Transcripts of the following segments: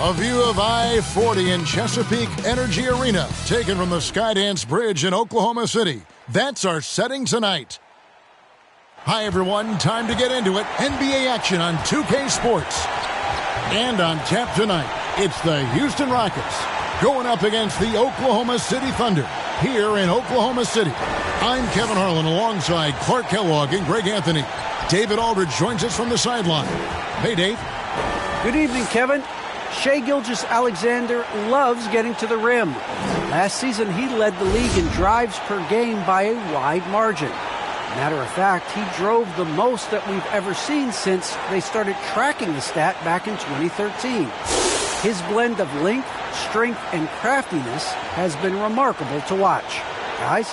A view of I-40 in Chesapeake Energy Arena, taken from the Skydance Bridge in Oklahoma City. That's our setting tonight. Hi, everyone. Time to get into it. NBA action on 2K Sports. And on tap tonight, it's the Houston Rockets going up against the Oklahoma City Thunder here in Oklahoma City. I'm Kevin Harlan alongside Clark Kellogg and Greg Anthony. David Aldridge joins us from the sideline. Hey, Dave. Good evening, Kevin. Shai Gilgeous-Alexander loves getting to the rim. Last season, he led the league in drives per game by a wide margin. Matter of fact, he drove the most that we've ever seen since they started tracking the stat back in 2013. His blend of length, strength, and craftiness has been remarkable to watch. Guys?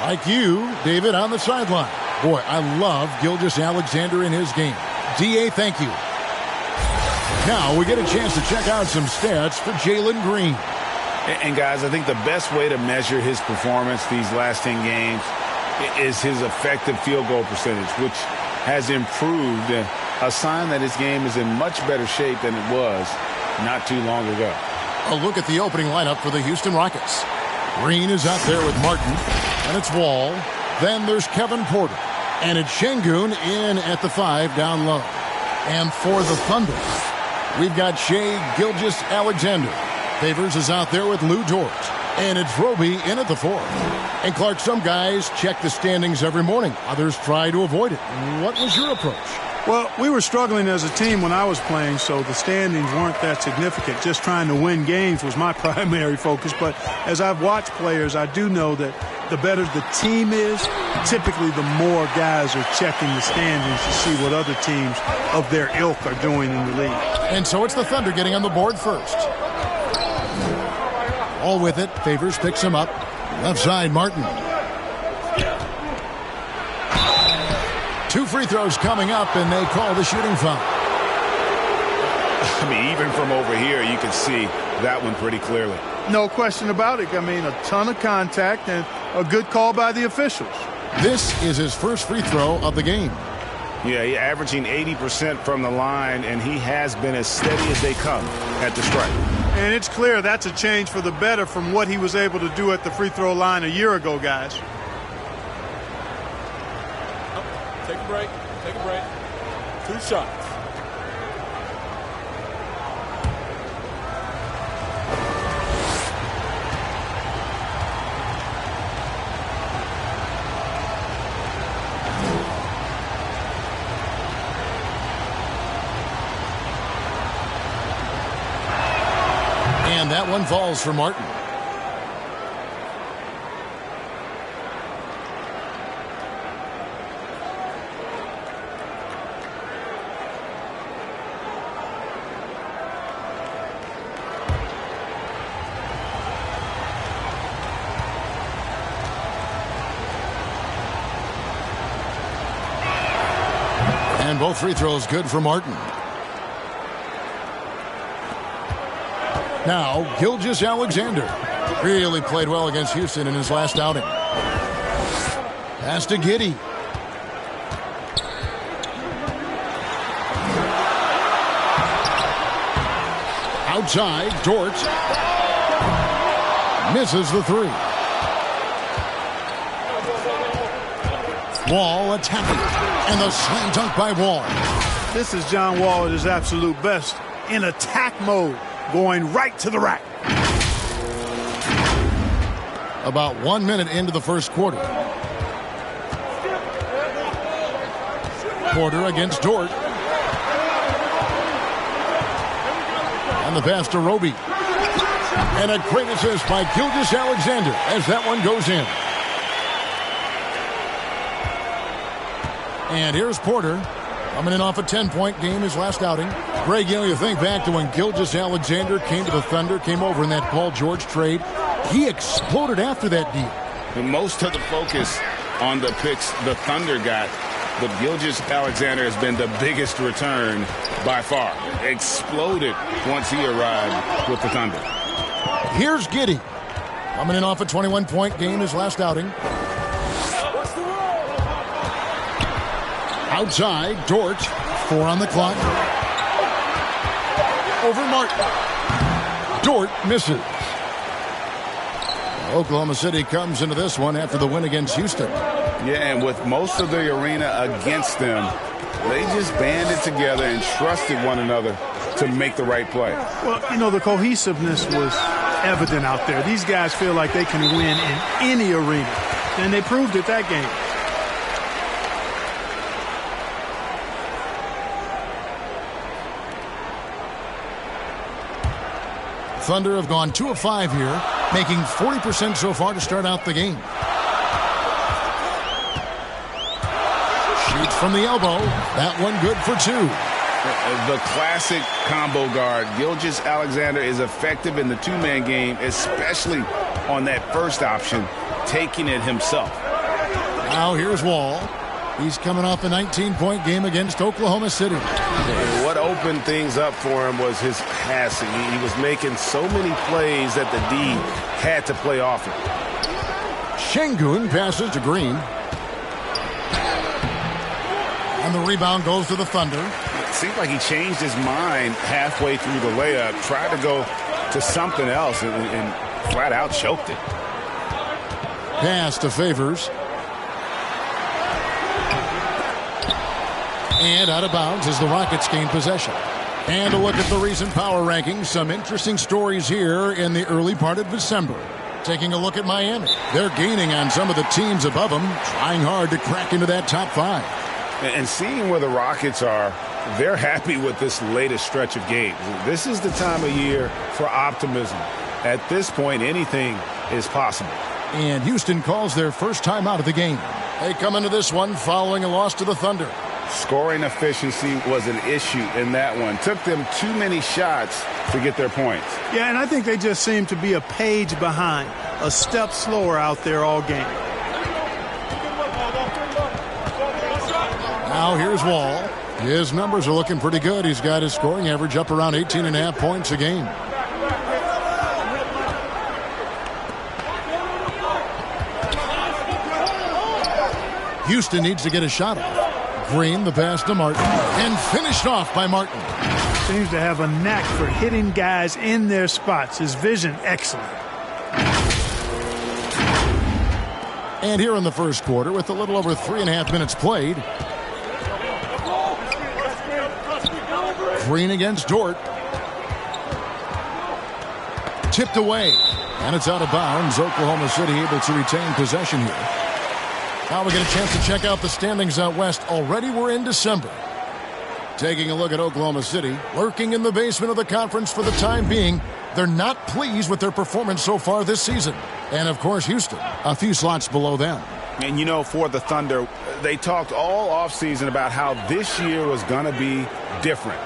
Like you, David, on the sideline. Boy, I love Gilgeous-Alexander in his game. D.A., thank you. Now we get a chance to check out some stats for Jalen Green. And guys, I think the best way to measure his performance these last 10 games is his effective field goal percentage, which has improved, a sign that his game is in much better shape than it was not too long ago. A look at the opening lineup for the Houston Rockets. Green is out there with Martin, and it's Wall. Then there's Kevin Porter. And it's Şengün in at the 5 down low. And for the Thunder, we've got Shai Gilgeous-Alexander. Favors is out there with Lou Dort. And it's Roby in at the 4. And Clark, some guys check the standings every morning. Others try to avoid it. What was your approach? Well, we were struggling as a team when I was playing, so the standings weren't that significant. Just trying to win games was my primary focus. But as I've watched players, I do know that the better the team is, typically the more guys are checking the standings to see what other teams of their ilk are doing in the league. And so it's the Thunder getting on the board first. All with it. Favors picks him up. Left side, Martin. 2 free throws coming up, and they call the shooting foul. I mean, even from over here, you can see that one pretty clearly. No question about it. I mean, a ton of contact and a good call by the officials. This is his first free throw of the game. Yeah, he's averaging 80% from the line, and he has been as steady as they come at the stripe. And it's clear that's a change for the better from what he was able to do at the free throw line a year ago, guys. Take a break. Take a break. 2 shots. And that one falls for Martin. And both free throws good for Martin. Now, Gilgeous-Alexander really played well against Houston in his last outing. Pass to Giddey. Outside, Dort. Misses the 3. Wall attacking. And the slam dunk by Wall. This is John Wall at his absolute best in attack mode, going right to the rack. About 1 minute into the first quarter. Porter against Dort. And the pass to Roby. And a great assist by Gilgeous-Alexander as that one goes in. And here's Porter coming in off a 10-point game his last outing. Greg, you think back to when Gilgeous-Alexander came to the Thunder, came over in that Paul George trade. He exploded after that deal. And most of the focus on the picks the Thunder got, but Gilgeous-Alexander has been the biggest return by far. Exploded once he arrived with the Thunder. Here's Giddey coming in off a 21-point game his last outing. Outside, Dort, 4 on the clock. over Martin. Dort misses. Oklahoma City comes into this one after the win against Houston. Yeah, and with most of the arena against them, they just banded together and trusted one another to make the right play. Well, you know, the cohesiveness was evident out there. These guys feel like they can win in any arena, and they proved it that game. Thunder have gone 2 of 5 here, making 40% so far to start out the game. Shoots from the elbow. That one good for 2. The classic combo guard. Gilgeous-Alexander is effective in the two-man game, especially on that first option, taking it himself. Now here's Wall. He's coming off a 19-point game against Oklahoma City. What opened things up for him was his passing. He was making so many plays that the D had to play off him. Şengün passes to Green. And the rebound goes to the Thunder. It seemed like he changed his mind halfway through the layup, tried to go to something else, and flat out choked it. Pass to Favors. And out of bounds as the Rockets gain possession. And a look at the recent power rankings. Some interesting stories here in the early part of December. Taking a look at Miami. They're gaining on some of the teams above them, trying hard to crack into that top 5. And seeing where the Rockets are, they're happy with this latest stretch of games. This is the time of year for optimism. At this point, anything is possible. And Houston calls their first time out of the game. They come into this one following a loss to the Thunder. Scoring efficiency was an issue in that one. Took them too many shots to get their points. Yeah, and I think they just seem to be a page behind, a step slower out there all game. Now here's Wall. His numbers are looking pretty good. He's got his scoring average up around 18.5 points a game. Houston needs to get a shot off. Green, the pass to Martin, and finished off by Martin. Seems to have a knack for hitting guys in their spots. His vision, excellent. And here in the first quarter, with a little over 3.5 minutes played, Green against Dort. Tipped away, and it's out of bounds. Oklahoma City able to retain possession here. Now we get a chance to check out the standings out west. Already we're in December. Taking a look at Oklahoma City, lurking in the basement of the conference for the time being. They're not pleased with their performance so far this season. And, of course, Houston, a few slots below them. And, you know, for the Thunder, they talked all offseason about how this year was going to be different.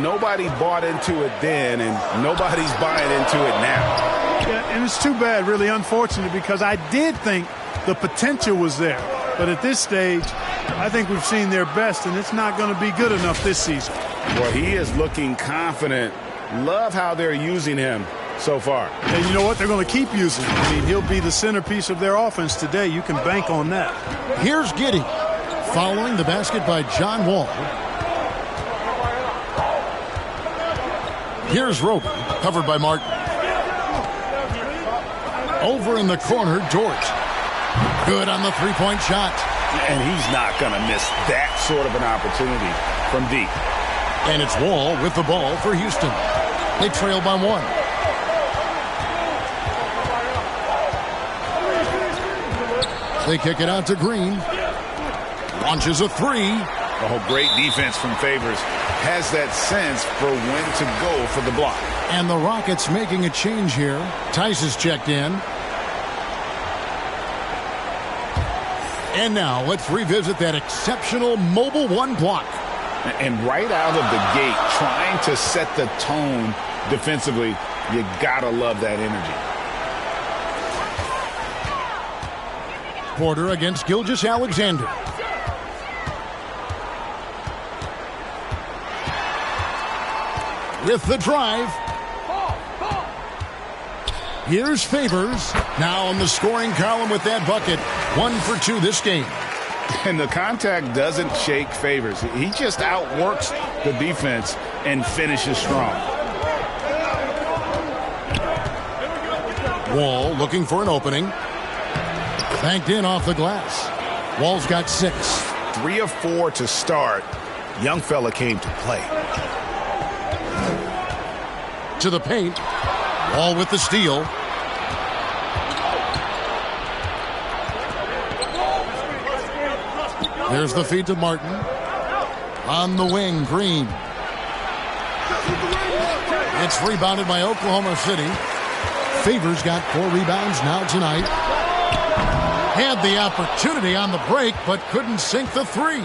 Nobody bought into it then, and nobody's buying into it now. Yeah, and it's too bad, really unfortunate, because I did think the potential was there. But at this stage, I think we've seen their best, and it's not going to be good enough this season. Well, he is looking confident. Love how they're using him so far. And you know what? They're going to keep using him. I mean, he'll be the centerpiece of their offense today. You can bank on that. Here's Giddey. Following the basket by John Wall. Here's Roby, covered by Martin. Over in the corner, Dort. Good on the three-point shot. And he's not going to miss that sort of an opportunity from deep. And it's Wall with the ball for Houston. They trail by 1. They kick it out to Green. Launches a 3. Oh, great defense from Favors. Has that sense for when to go for the block. And the Rockets making a change here. Tice is checked in. And now let's revisit that exceptional Mobile 1 block. And right out of the gate, trying to set the tone defensively, you gotta love that energy. Porter against Gilgeous-Alexander. With the drive. Here's Favors. Now on the scoring column with that bucket. 1 for 2 this game. And the contact doesn't shake Favors. He just outworks the defense and finishes strong. Wall looking for an opening. Banked in off the glass. Wall's got 6. 3 of 4 to start. Young fella came to play. To the paint. Wall with the steal. There's the feed to Martin. On the wing, Green. It's rebounded by Oklahoma City. Favors got 4 rebounds now tonight. Had the opportunity on the break, but couldn't sink the 3.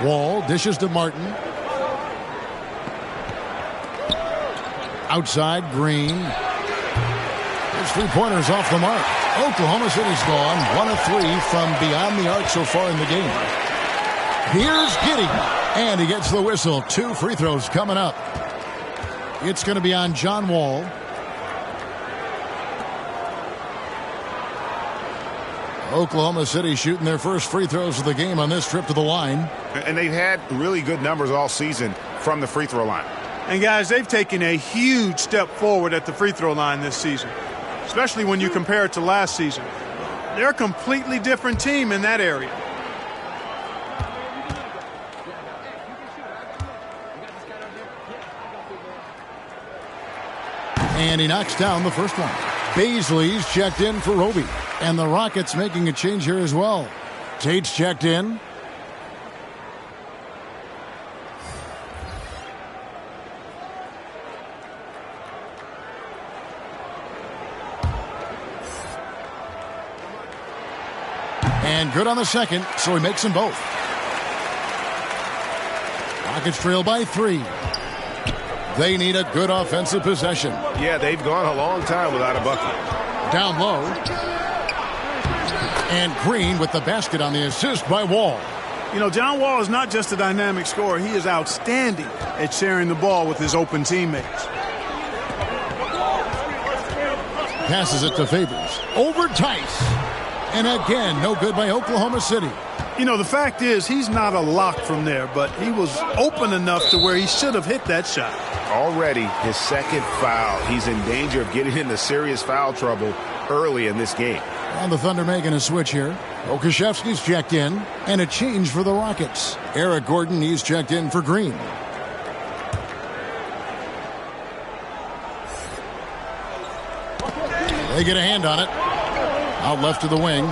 Wall dishes to Martin. Outside, Green. His 3-pointers off the mark. Oklahoma City's gone 1 of 3 from beyond the arc so far in the game. Here's Giddey, and he gets the whistle. 2 free throws coming up. It's going to be on John Wall. Oklahoma City shooting their first free throws of the game on this trip to the line. And they've had really good numbers all season from the free throw line. And, guys, they've taken a huge step forward at the free throw line this season, especially when you compare it to last season. They're a completely different team in that area. And he knocks down the first one. Baisley's checked in for Roby. And the Rockets making a change here as well. Tate's checked in. And good on the second, so he makes them both. Rockets trail by 3. They need a good offensive possession. Yeah, they've gone a long time without a bucket. Down low. And Green with the basket on the assist by Wall. You know, John Wall is not just a dynamic scorer. He is outstanding at sharing the ball with his open teammates. Passes it to Favors. Over Tice. And again, no good by Oklahoma City. You know, the fact is he's not a lock from there, but he was open enough to where he should have hit that shot. Already his second foul. He's in danger of getting into serious foul trouble early in this game. And the Thunder making a switch here. Okashevsky's checked in, and a change for the Rockets. Eric Gordon, he's checked in for Green. They get a hand on it. Out left to the wing.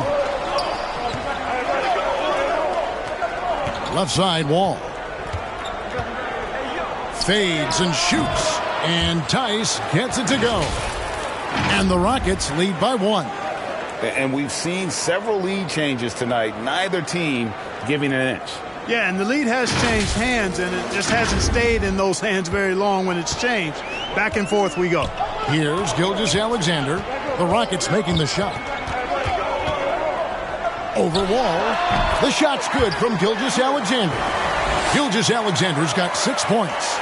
Left side, Wall. Fades and shoots. And Tice gets it to go. And the Rockets lead by 1. And we've seen several lead changes tonight. Neither team giving an inch. Yeah, and the lead has changed hands, and it just hasn't stayed in those hands very long when it's changed. Back and forth we go. Here's Gilgeous-Alexander. The Rockets making the shot. Over Wall. The shot's good from Gilgeous-Alexander. Gilgeous-Alexander's got 6 points.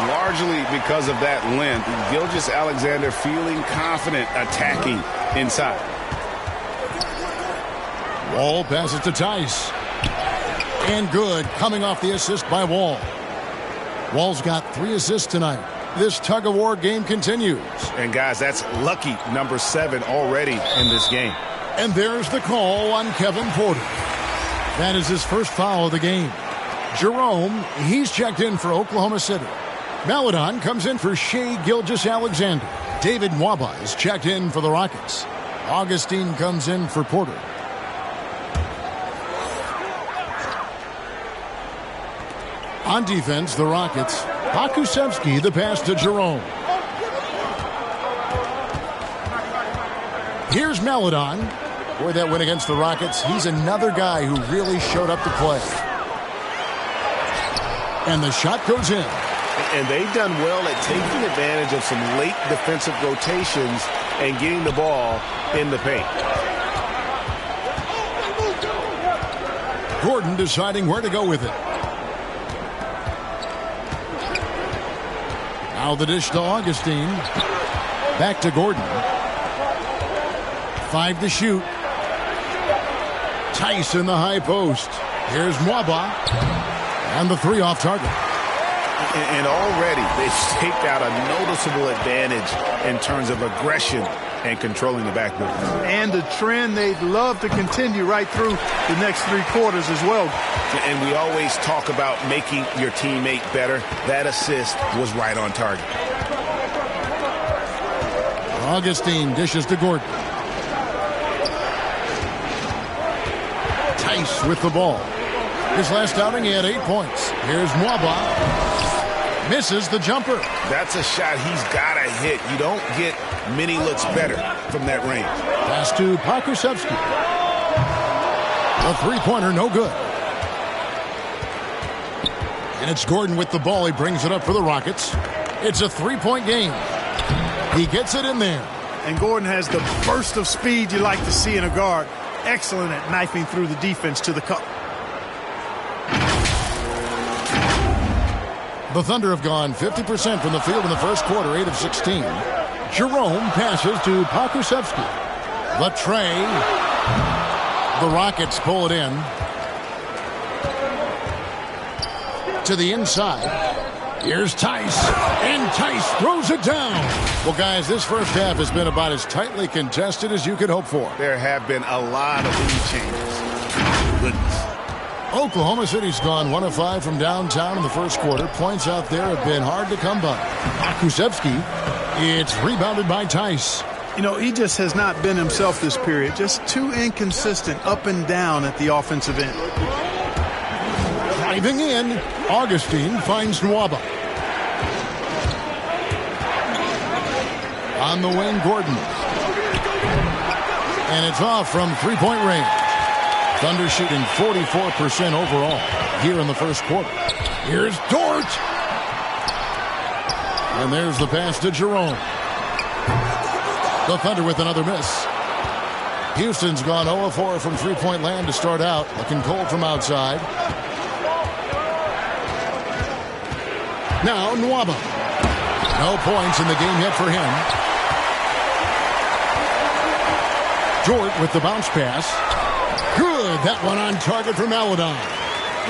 Largely because of that length, Gilgeous-Alexander feeling confident attacking inside. Wall passes to Tice. And good, coming off the assist by Wall. Wall's got 3 assists tonight. This tug-of-war game continues. And, guys, that's lucky number 7 already in this game. And there's the call on Kevin Porter. That is his first foul of the game. Jerome, he's checked in for Oklahoma City. Maledon comes in for Shai Gilgeous-Alexander. David Nwaba is checked in for the Rockets. Augustine comes in for Porter. On defense, the Rockets. Pokusevski, the pass to Jerome. Here's Maledon. Boy, that win against the Rockets. He's another guy who really showed up to play. And the shot goes in. And they've done well at taking advantage of some late defensive rotations and getting the ball in the paint. Gordon deciding where to go with it. Now the dish to Augustine. Back to Gordon. 5 to shoot. Tice in the high post. Here's Nwaba. And the 3 off target. And already they've staked out a noticeable advantage in terms of aggression and controlling the backboard. And the trend they'd love to continue right through the next 3 quarters as well. And we always talk about making your teammate better. That assist was right on target. Augustine dishes to Gordon. Tice with the ball. His last outing, he had 8 points. Here's Nwaba. Misses the jumper. That's a shot he's got to hit. You don't get many looks better from that range. Pass to Pokusevski. The three-pointer, no good. And it's Gordon with the ball. He brings it up for the Rockets. It's a 3-point game. He gets it in there. And Gordon has the burst of speed you like to see in a guard. Excellent at knifing through the defense to the cup. The Thunder have gone 50% from the field in the first quarter, 8 of 16. Jerome passes to Pokusevski. Latre. The Rockets pull it in. To the inside. Here's Tice. And Tice throws it down. Well, guys, this first half has been about as tightly contested as you could hope for. There have been a lot of lead changes. Goodness. Oklahoma City's gone 1 of 5 from downtown in the first quarter. Points out there have been hard to come by. Pokusevski, it's rebounded by Tice. You know, he just has not been himself this period. Just too inconsistent up and down at the offensive end. Driving in, Augustine finds Nwaba. On the wing, Gordon. And it's off from three-point range. Thunder shooting 44% overall here in the first quarter. Here's Dort. And there's the pass to Jerome. The Thunder with another miss. Houston's gone 0 of 4 from three-point land to start out. Looking cold from outside. Now Nwaba. No points in the game yet for him. Dort with the bounce pass. Good. That one on target for Maledon.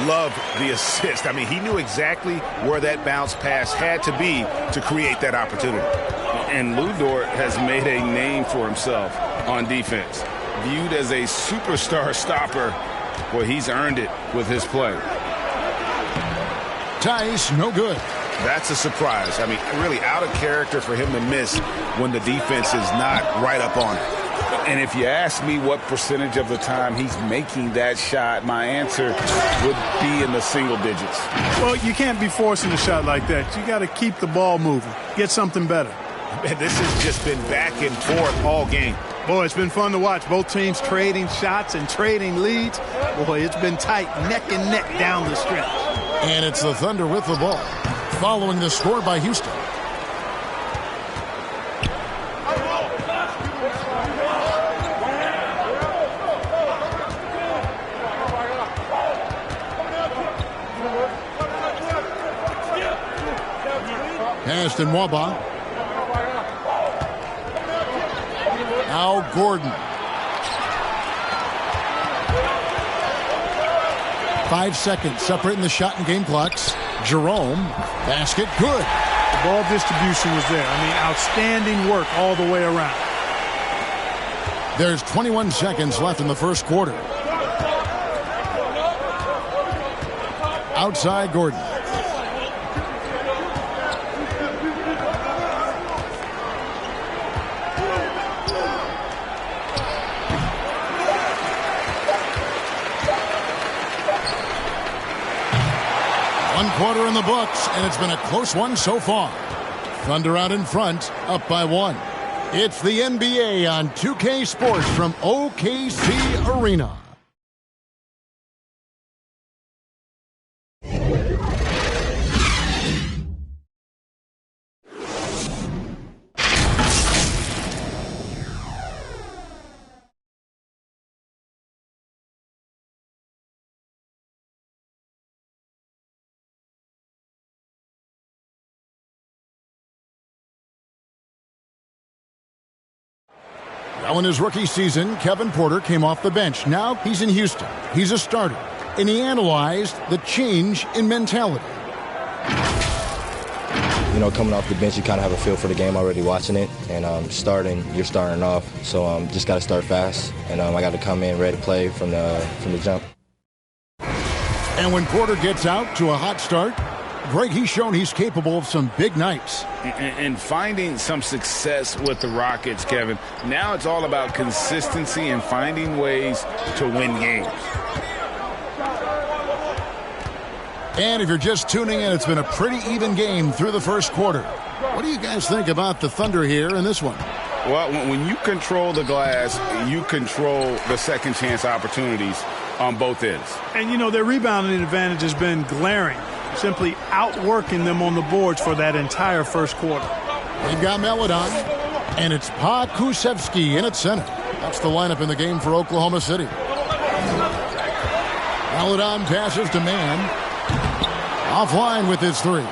Love the assist. I mean, he knew exactly where that bounce pass had to be to create that opportunity. And Lu Dort has made a name for himself on defense. Viewed as a superstar stopper, well, he's earned it with his play. Tice, no good. That's a surprise. I mean, really out of character for him to miss when the defense is not right up on it. And if you ask me what percentage of the time he's making that shot, my answer would be in the single digits. Well, you can't be forcing a shot like that. You got to keep the ball moving. Get something better. Man, this has just been back and forth all game. Boy, it's been fun to watch. Both teams trading shots and trading leads. Boy, it's been tight, neck and neck down the stretch. And it's the Thunder with the ball, following the score by Houston. Pass to Nwaba. Now Gordon. 5 seconds separating the shot and game clocks. Jerome. Basket good. The ball distribution was there. I mean, outstanding work all the way around. There's 21 seconds left in the first quarter. Outside Gordon. One quarter in the books, and it's been a close one so far. Thunder out in front, up by 1. It's the NBA on 2K Sports from OKC Arena. Now in his rookie season, Kevin Porter came off the bench. Now he's in Houston. He's a starter. And he analyzed the change in mentality. coming off the bench, you kind of have a feel for the game already watching it. And you're starting off. So just got to start fast. And I got to come in ready to play from the jump. And when Porter gets out to a hot start, Greg, he's shown he's capable of some big nights. And finding some success with the Rockets, Kevin. Now it's all about consistency and finding ways to win games. And if you're just tuning in, it's been a pretty even game through the first quarter. What do you guys think about the Thunder here in this one? Well, when you control the glass, you control the second chance opportunities on both ends. And, their rebounding advantage has been glaring, simply outworking them on the boards for that entire first quarter. They've got Melodon, and it's Pokusevski in at center. That's the lineup in the game for Oklahoma City. Melodon passes to Mann. Offline with his three.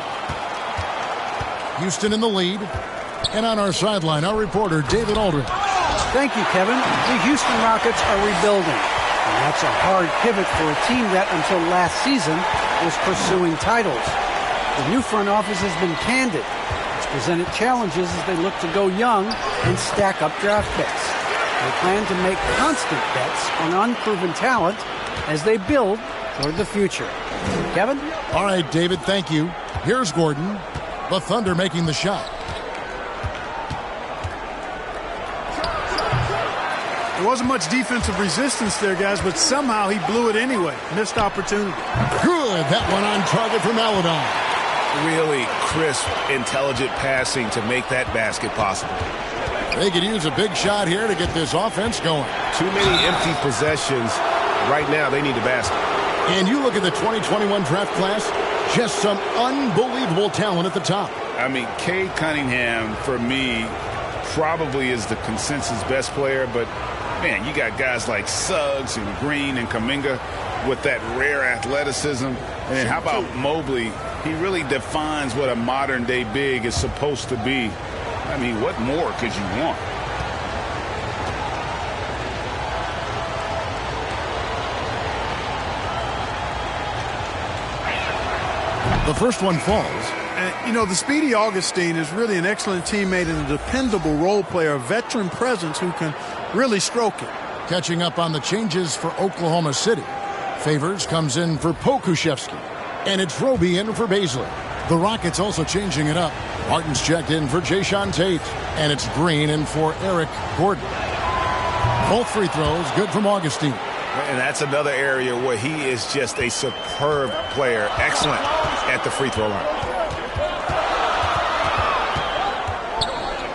Houston in the lead. And on our sideline, our reporter, David Aldridge. Thank you, Kevin. The Houston Rockets are rebuilding. And that's a hard pivot for a team that, until last season, was pursuing titles. The new front office has been candid. It's presented challenges as they look to go young and stack up draft picks. They plan to make constant bets on unproven talent as they build toward the future. Kevin? All right, David, thank you. Here's Gordon. The Thunder making the shot. There wasn't much defensive resistance there, guys, but somehow he blew it anyway. Missed opportunity. Good. That one on target for Melodon. Really crisp, intelligent passing to make that basket possible. They could use a big shot here to get this offense going. Too many empty possessions. Right now, they need a basket. And you look at the 2021 draft class, just some unbelievable talent at the top. I mean, Cade Cunningham, for me, probably is the consensus best player, but man, you got guys like Suggs and Green and Kuminga with that rare athleticism. And then how about Mobley? He really defines what a modern-day big is supposed to be. I mean, what more could you want? The first one falls. And, the speedy Augustine is really an excellent teammate and a dependable role player, a veteran presence who can really stroke it. Catching up on the changes for Oklahoma City. Favors comes in for Pokusevski. And it's Roby in for Baisley. The Rockets also changing it up. Martin's checked in for Jayshawn Tate. And it's Green in for Eric Gordon. Both free throws good from Augustine. And that's another area where he is just a superb player. Excellent at the free throw line.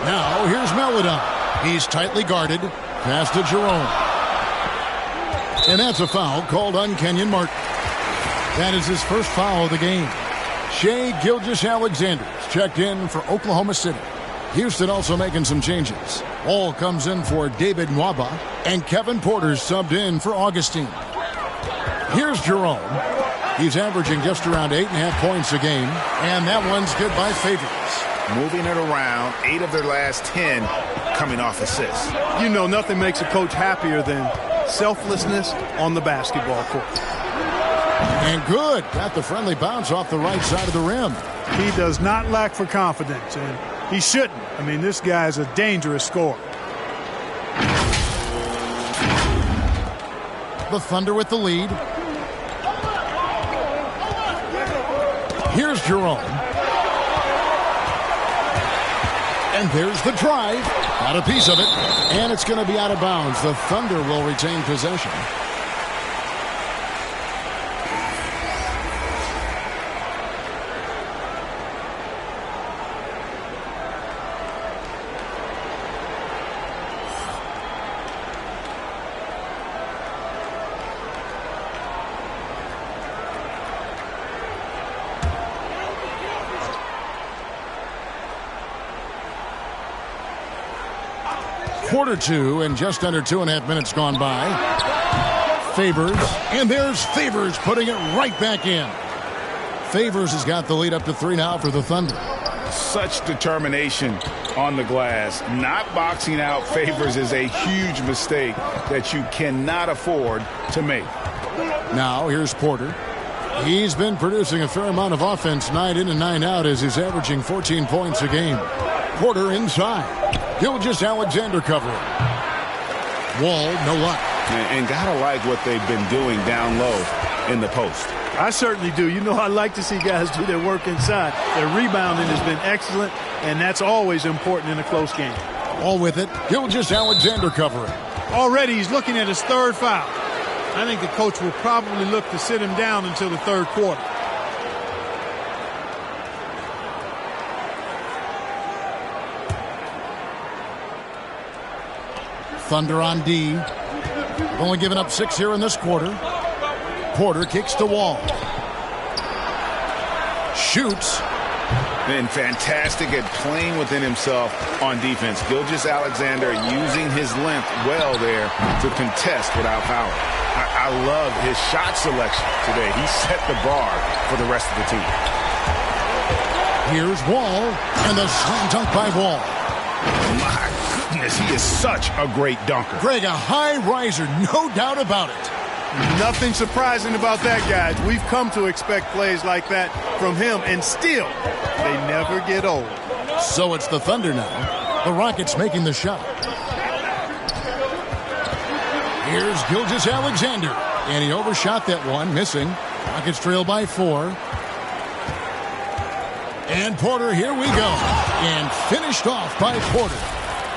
Now here's Melodon. He's tightly guarded. Pass to Jerome. And that's a foul called on Kenyon Martin. That is his first foul of the game. Shai Gilgeous-Alexander checked in for Oklahoma City. Houston also making some changes. Ball comes in for David Nwaba, and Kevin Porter subbed in for Augustine. Here's Jerome. He's averaging just around 8.5 points a game, and that one's good by Favors. Moving it around, 8 of their last 10 coming off assists. Nothing makes a coach happier than selflessness on the basketball court. And good. Got the friendly bounce off the right side of the rim. He does not lack for confidence, and he shouldn't. I mean, this guy's a dangerous scorer. The Thunder with the lead. Here's Jerome. And there's the drive. Got a piece of it. And it's going to be out of bounds. The Thunder will retain possession. Quarter two, and just under 2.5 minutes gone by. Favors, and there's Favors putting it right back in. Favors has got the lead up to 3 now for the Thunder. Such determination on the glass. Not boxing out Favors is a huge mistake that you cannot afford to make. Now here's Porter. He's been producing a fair amount of offense night in and night out as he's averaging 14 points a game. Porter inside. Gilgeous-Alexander covering. Wall, no luck. And gotta like what they've been doing down low in the post. I certainly do. You know, I like to see guys do their work inside. Their rebounding has been excellent, and that's always important in a close game. All with it. Gilgeous-Alexander covering. Already he's looking at his third foul. I think the coach will probably look to sit him down until the third quarter. Thunder on D. Only giving up 6 here in this quarter. Porter kicks to Wall. Shoots. Been fantastic at playing within himself on defense. Gilgeous-Alexander using his length well there to contest without foul. I love his shot selection today. He set the bar for the rest of the team. Here's Wall, and the slam dunk by Wall. My goodness, he is such a great dunker. Greg, a high riser, no doubt about it. Nothing surprising about that, guys. We've come to expect plays like that from him, and still, they never get old. So it's the Thunder now. The Rockets making the shot. Here's Gilgeous-Alexander, and he overshot that one, missing. Rockets trail by 4. And Porter, here we go. And finished off by Porter.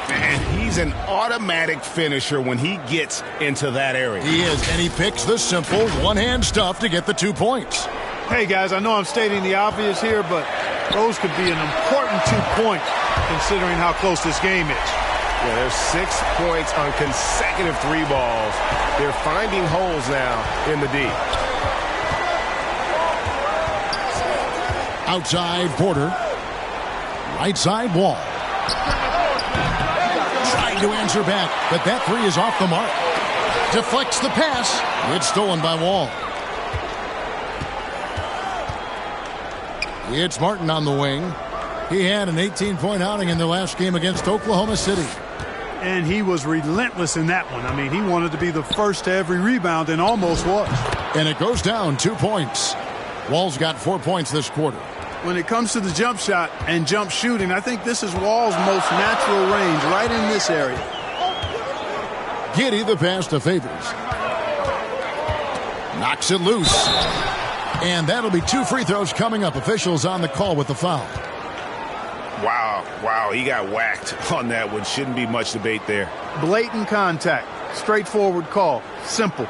And he's an automatic finisher when he gets into that area. He is, and he picks the simple one-hand stuff to get the 2 points. Hey, guys, I know I'm stating the obvious here, but those could be an important 2 points considering how close this game is. Yeah, there's 6 points on consecutive 3 balls. They're finding holes now in the D. Outside Porter. Right side Wall. Trying to answer back, but that 3 is off the mark. Deflects the pass. It's stolen by Wall. It's Martin on the wing. He had an 18-point outing in the last game against Oklahoma City. And he was relentless in that one. I mean, he wanted to be the first to every rebound and almost was. And it goes down 2 points. Wall's got 4 points this quarter. When it comes to the jump shot and jump shooting, I think this is Wall's most natural range, right in this area. Giddey the pass to Favors. Knocks it loose. And that'll be 2 free throws coming up. Officials on the call with the foul. Wow, he got whacked on that one. Shouldn't be much debate there. Blatant contact. Straightforward call. Simple.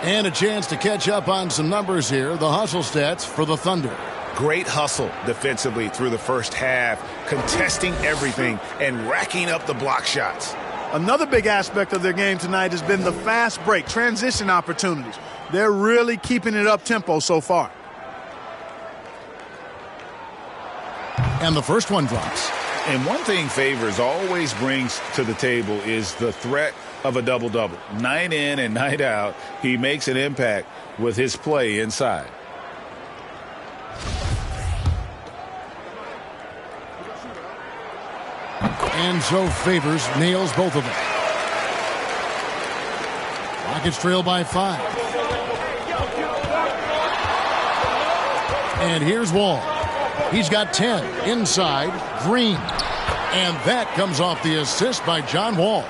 And a chance to catch up on some numbers here. The hustle stats for the Thunder. Great hustle defensively through the first half, contesting everything and racking up the block shots. Another big aspect of their game tonight has been the fast break, transition opportunities. They're really keeping it up-tempo so far. And the first one drops. And one thing Favors always brings to the table is the threat of a double-double. Night in and night out, he makes an impact with his play inside. And so Favors nails both of them. Rockets trail by 5. And here's Wall. He's got 10 inside. Green. And that comes off the assist by John Wall.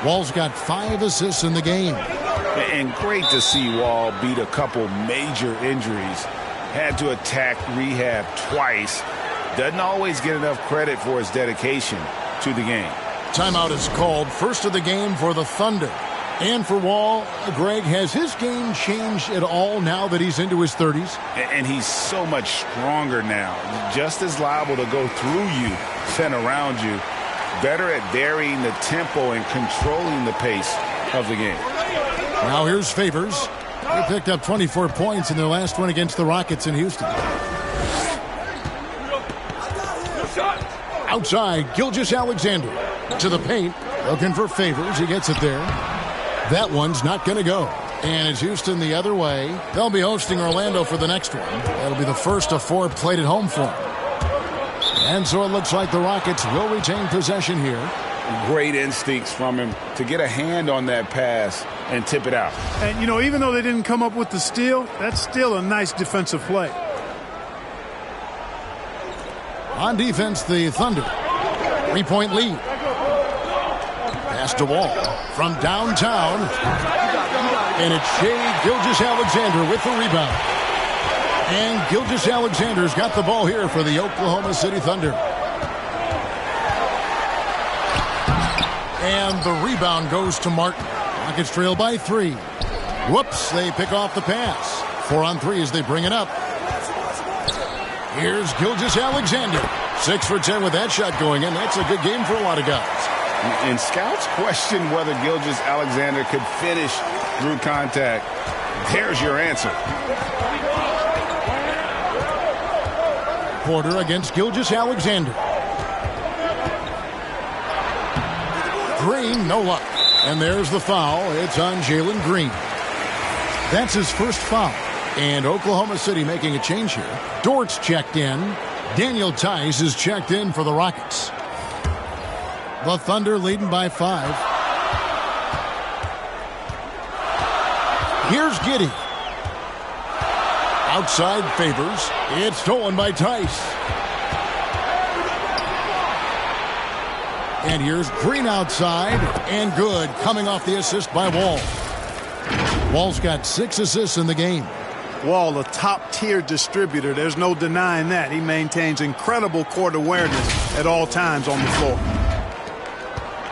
Wall's got 5 assists in the game. And great to see Wall beat a couple major injuries. Had to attack rehab twice. Doesn't always get enough credit for his dedication to the game. Timeout is called. First of the game for the Thunder. And for Wall, Greg, has his game changed at all now that he's into his 30s? And he's so much stronger now. Just as liable to go through you than around you. Better at varying the tempo and controlling the pace of the game. Now here's Favors. He picked up 24 points in their last one against the Rockets in Houston. Outside, Gilgeous-Alexander to the paint. Looking for Favors. He gets it there. That one's not going to go. And it's Houston the other way. They'll be hosting Orlando for the next one. That'll be the first of 4 played at home for them. And so it looks like the Rockets will retain possession here. Great instincts from him to get a hand on that pass and tip it out. And, even though they didn't come up with the steal, that's still a nice defensive play. On defense, the Thunder. 3-point lead. Pass to Wall from downtown. And it's Shai Gilgeous-Alexander with the rebound. And Gilgeous-Alexander's got the ball here for the Oklahoma City Thunder. And the rebound goes to Martin. Rockets trail by 3. Whoops, they pick off the pass. 4 on 3 as they bring it up. Here's Gilgeous-Alexander. 6 for 10 with that shot going in. That's a good game for a lot of guys. And scouts question whether Gilgeous-Alexander could finish through contact. There's your answer. Porter against Gilgeous-Alexander. Green, no luck. And there's the foul. It's on Jalen Green. That's his first foul. And Oklahoma City making a change here. Dort's checked in. Daniel Tice is checked in for the Rockets. The Thunder leading by 5. Here's Giddey. Outside Favors. It's stolen by Tice. And here's Green outside. And good. Coming off the assist by Wall. Wall's got 6 assists in the game. Wall, a top-tier distributor. There's no denying that. He maintains incredible court awareness at all times on the floor.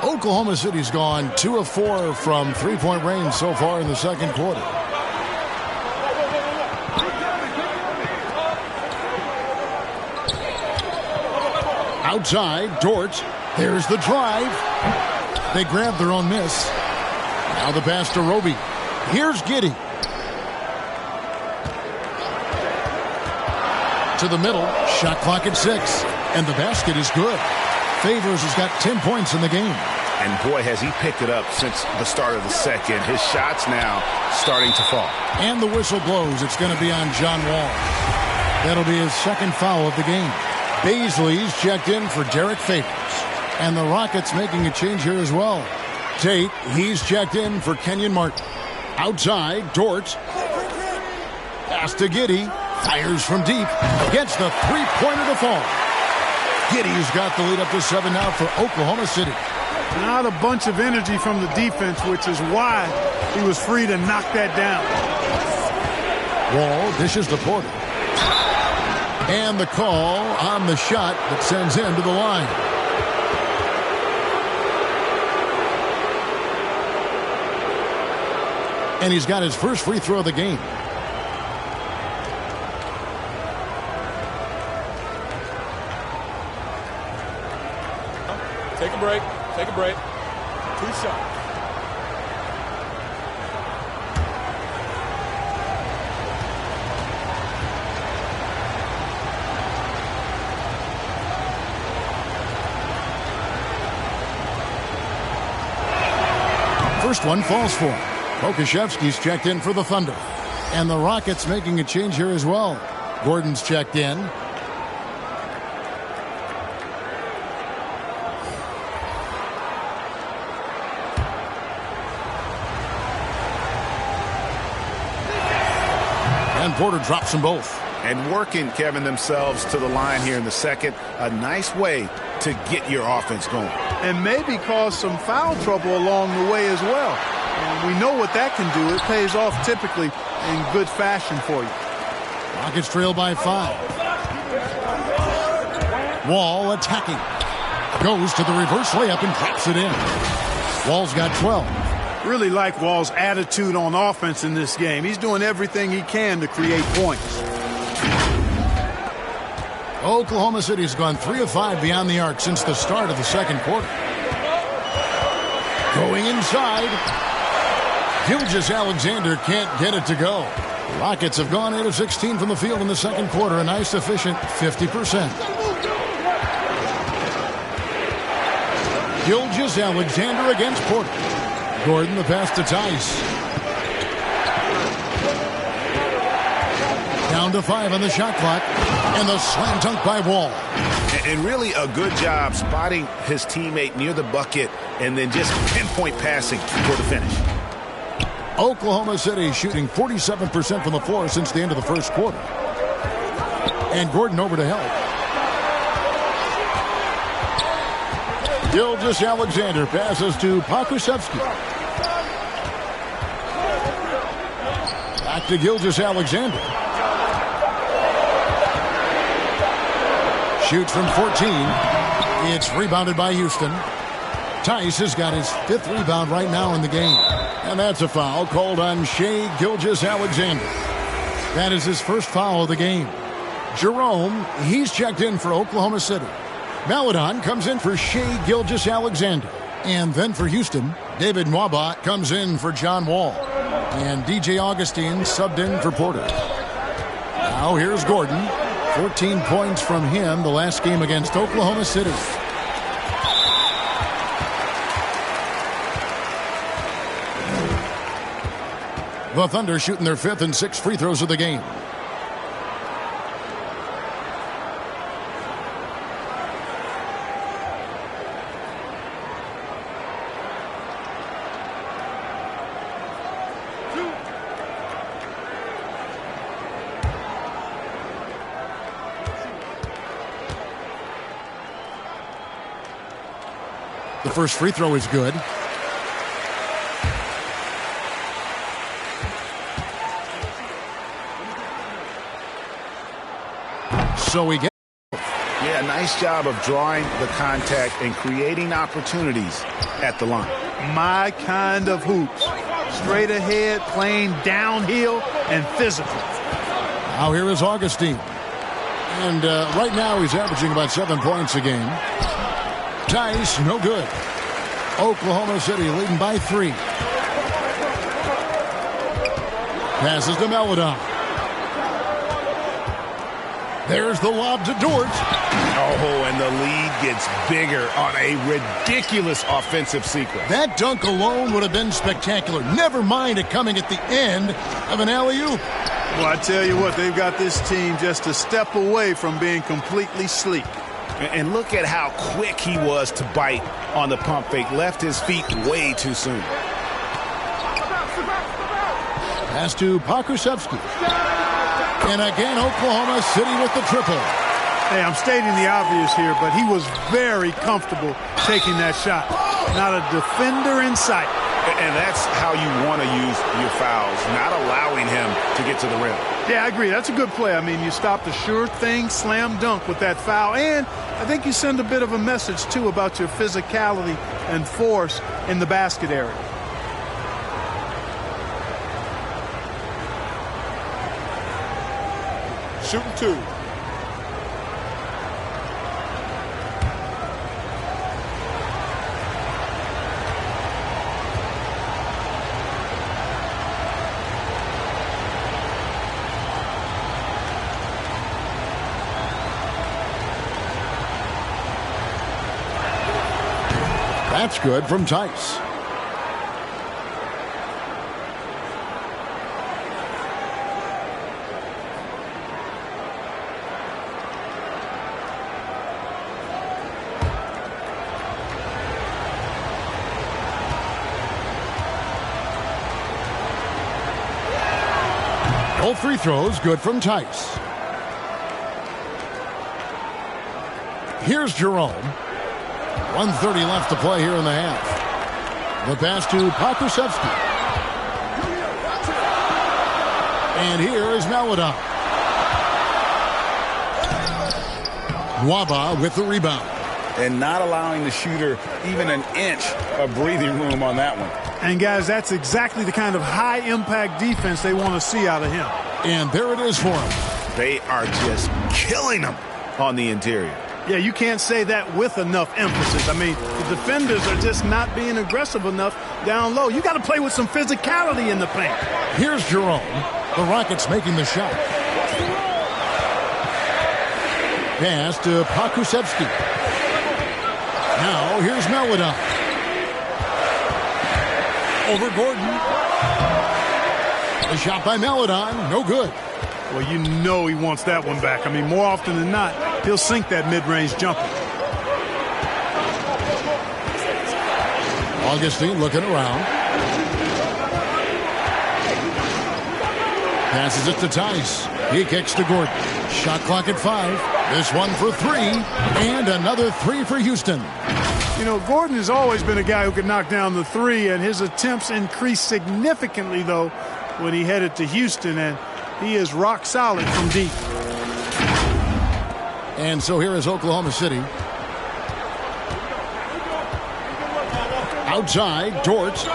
Oklahoma City's gone 2 of 4 from three-point range so far in the second quarter. Outside, Dort. There's the drive. They grab their own miss. Now the pass to Roby. Here's Giddey. To the middle. Shot clock at 6. And the basket is good. Favors has got 10 points in the game. And boy, has he picked it up since the start of the second. His shots now starting to fall. And the whistle blows. It's going to be on John Wall. That'll be his second foul of the game. Baisley's checked in for Derek Favors. And the Rockets making a change here as well. Tate, he's checked in for Kenyon Martin. Outside, Dort. Pass to Giddey. Fires from deep. Gets the three-pointer to fall. Giddey's got the lead up to 7 now for Oklahoma City. Not a bunch of energy from the defense, which is why he was free to knock that down. Wall dishes to Porter. And the call on the shot that sends him to the line. And he's got his first free throw of the game. Take a break. Take a break. 2 shots. First one falls for him. Pokusevski's checked in for the Thunder. And the Rockets making a change here as well. Gordon's checked in. And Porter drops them both. And working, Kevin, themselves to the line here in the second. A nice way to get your offense going. And maybe cause some foul trouble along the way as well. And we know what that can do. It pays off typically in good fashion for you. Rockets trail by 5. Wall attacking. Goes to the reverse layup and drops it in. Wall's got 12. Really like Wall's attitude on offense in this game. He's doing everything he can to create points. Oklahoma City's gone 3 of 5 beyond the arc since the start of the second quarter. Going inside. Gilgeous-Alexander can't get it to go. Rockets have gone 8 of 16 from the field in the second quarter. A nice, efficient 50%. Gilgeous-Alexander against Porter. Gordon the pass to Tice. Down to 5 on the shot clock. And the slam dunk by Wall. And really a good job spotting his teammate near the bucket and then just pinpoint passing for the finish. Oklahoma City shooting 47% from the floor since the end of the first quarter. And Gordon over to help. Gilgeous-Alexander passes to Pokusevski. Back to Gilgeous-Alexander. Shoots from 14. It's rebounded by Houston. Tice has got his 5th rebound right now in the game. And that's a foul called on Shai Gilgeous-Alexander. That is his first foul of the game. Jerome, he's checked in for Oklahoma City. Maledon comes in for Shai Gilgeous-Alexander. And then for Houston, David Nwaba comes in for John Wall. And DJ Augustine subbed in for Porter. Now here's Gordon. 14 points from him the last game against Oklahoma City. The Thunder shooting their 5th and 6th free throws of the game. The first free throw is good. So we get. Yeah, nice job of drawing the contact and creating opportunities at the line. My kind of hoops. Straight ahead, playing downhill, and physical. Now here is Augustine. And right now he's averaging about 7 points a game. Tice, no good. Oklahoma City leading by 3. Passes to Maledon. There's the lob to Dort. Oh, and the lead gets bigger on a ridiculous offensive sequence. That dunk alone would have been spectacular. Never mind it coming at the end of an alley-oop. Well, I tell you what, they've got this team just a step away from being completely sleek. And look at how quick he was to bite on the pump fake. Left his feet way too soon. Pass to Pokusevski. And again, Oklahoma City with the triple. Hey, I'm stating the obvious here, but he was very comfortable taking that shot. Not a defender in sight. And that's how you want to use your fouls, not allowing him to get to the rim. Yeah, I agree. That's a good play. I mean, you stopped a sure thing slam dunk with that foul. And I think you send a bit of a message, too, about your physicality and force in the basket area. Shooting 2. That's good from Tice. Both free throws good from Tice. Here's Jerome. 1:30 left to play here in the half. The pass to Pokusevski. And here is Maledon. Nwaba with the rebound. And not allowing the shooter even an inch of breathing room on that one. And, guys, that's exactly the kind of high-impact defense they want to see out of him. And there it is for him. They are just killing him on the interior. Yeah, you can't say that with enough emphasis. I mean, the defenders are just not being aggressive enough down low. You got to play with some physicality in the paint. Here's Jerome. The Rockets making the shot. Pass to Pokusevski. Now here's Maledon. Over Gordon. The shot by Maledon, no good. Well, you know he wants that one back. I mean, more often than not, he'll sink that mid-range jumper. Augustine looking around. Passes it to Tice. He kicks to Gordon. Shot clock at 5. This one for 3. And another 3 for Houston. You know, Gordon has always been a guy who could knock down the 3, and his attempts increased significantly, though, when he headed to Houston, and he is rock solid from deep. And so here is Oklahoma City. Outside, Dort.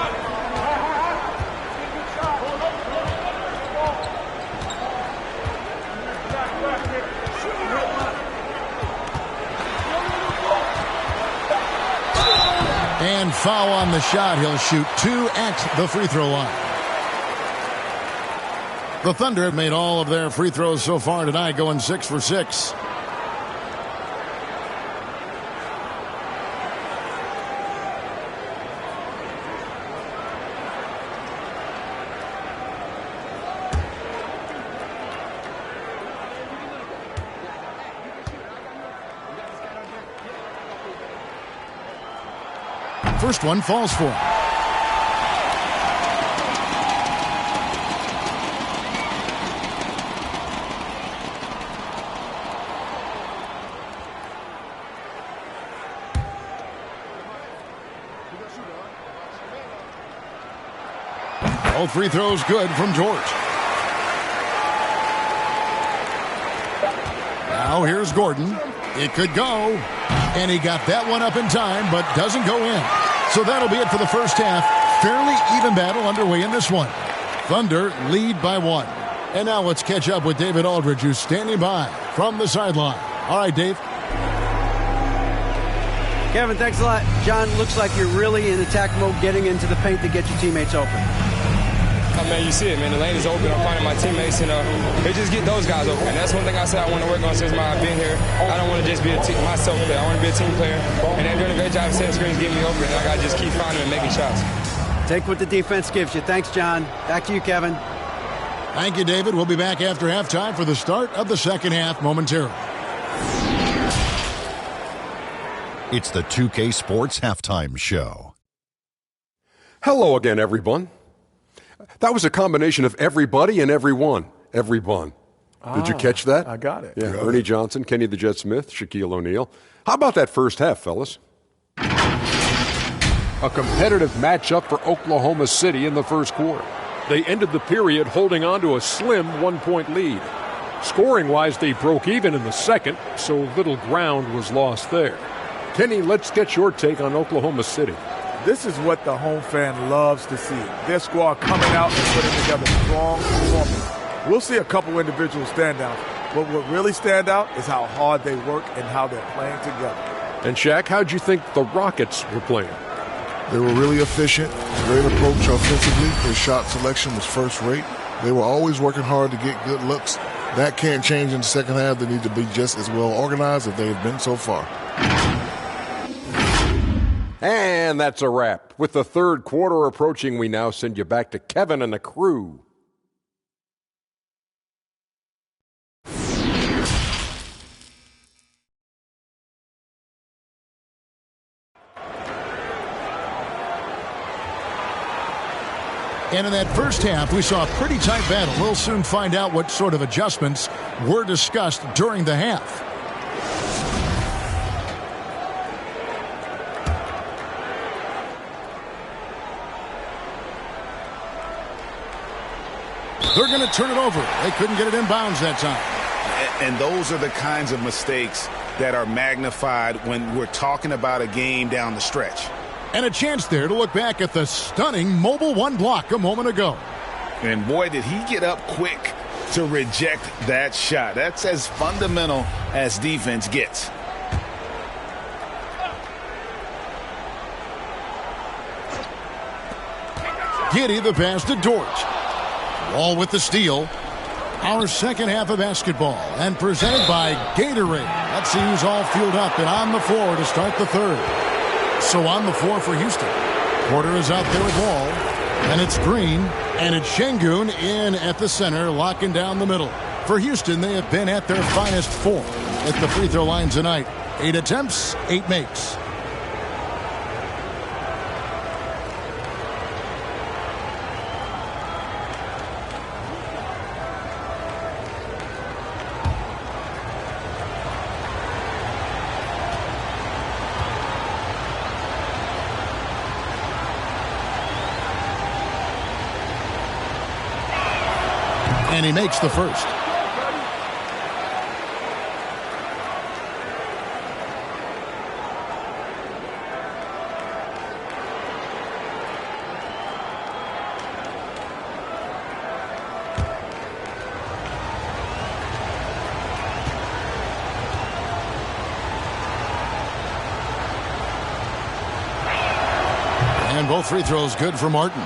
And foul on the shot. He'll shoot 2 at the free throw line. The Thunder have made all of their free throws so far tonight, going 6 for 6. First one falls for him. All free throws good from George. Now here's Gordon. It could go. And he got that one up in time, but doesn't go in. So that'll be it for the first half. Fairly even battle underway in this one. Thunder lead by 1. And now let's catch up with David Aldridge, who's standing by from the sideline. All right, Dave. Kevin, thanks a lot. John, looks like you're really in attack mode, getting into the paint to get your teammates open. Oh, man, you see it, man. The lane is open. I'm finding my teammates, and they just get those guys open. And that's one thing I said I want to work on since I've been here. I don't want to just be a myself player. I want to be a team player. And they're doing a great job of setting screens, getting me open. And I got to just keep finding them and making shots. Take what the defense gives you. Thanks, John. Back to you, Kevin. Thank you, David. We'll be back after halftime for the start of the second half momentarily. It's the 2K Sports Halftime Show. Hello again, everyone. That was a combination of everybody and everyone. Everyone. Did you catch that? I got it. Yeah, Ernie Johnson, Kenny the Jet Smith, Shaquille O'Neal. How about that first half, fellas? A competitive matchup for Oklahoma City in the first quarter. They ended the period holding on to a slim 1-point lead. Scoring-wise, they broke even in the second, so little ground was lost there. Kenny, let's get your take on Oklahoma City. This is what the home fan loves to see. Their squad coming out and putting together strong performance. We'll see a couple individual standouts, but what really stand out is how hard they work and how they're playing together. And Shaq, how'd you think the Rockets were playing? They were really efficient, great approach offensively. Their shot selection was first rate. They were always working hard to get good looks. That can't change in the second half. They need to be just as well organized as they've been so far. And that's a wrap. With the third quarter approaching, we now send you back to Kevin and the crew. And in that first half, we saw a pretty tight battle. We'll soon find out what sort of adjustments were discussed during the half. They're going to turn it over. They couldn't get it in bounds that time. And those are the kinds of mistakes that are magnified when we're talking about a game down the stretch. And a chance there to look back at the stunning Mobile One block a moment ago. And boy, did he get up quick to reject that shot. That's as fundamental as defense gets. Giddey the pass to Dort. Wall with the steal. Our second half of basketball and presented by Gatorade. Let's see who's all fueled up and on the floor to start the third. So on the floor for Houston. Porter is out there with Wall. And it's Green. And it's Şengün in at the center, locking down the middle. For Houston, they have been at their finest 4 at the free throw line tonight. 8 attempts, 8 makes. And he makes the first. And both free throws good for Martin.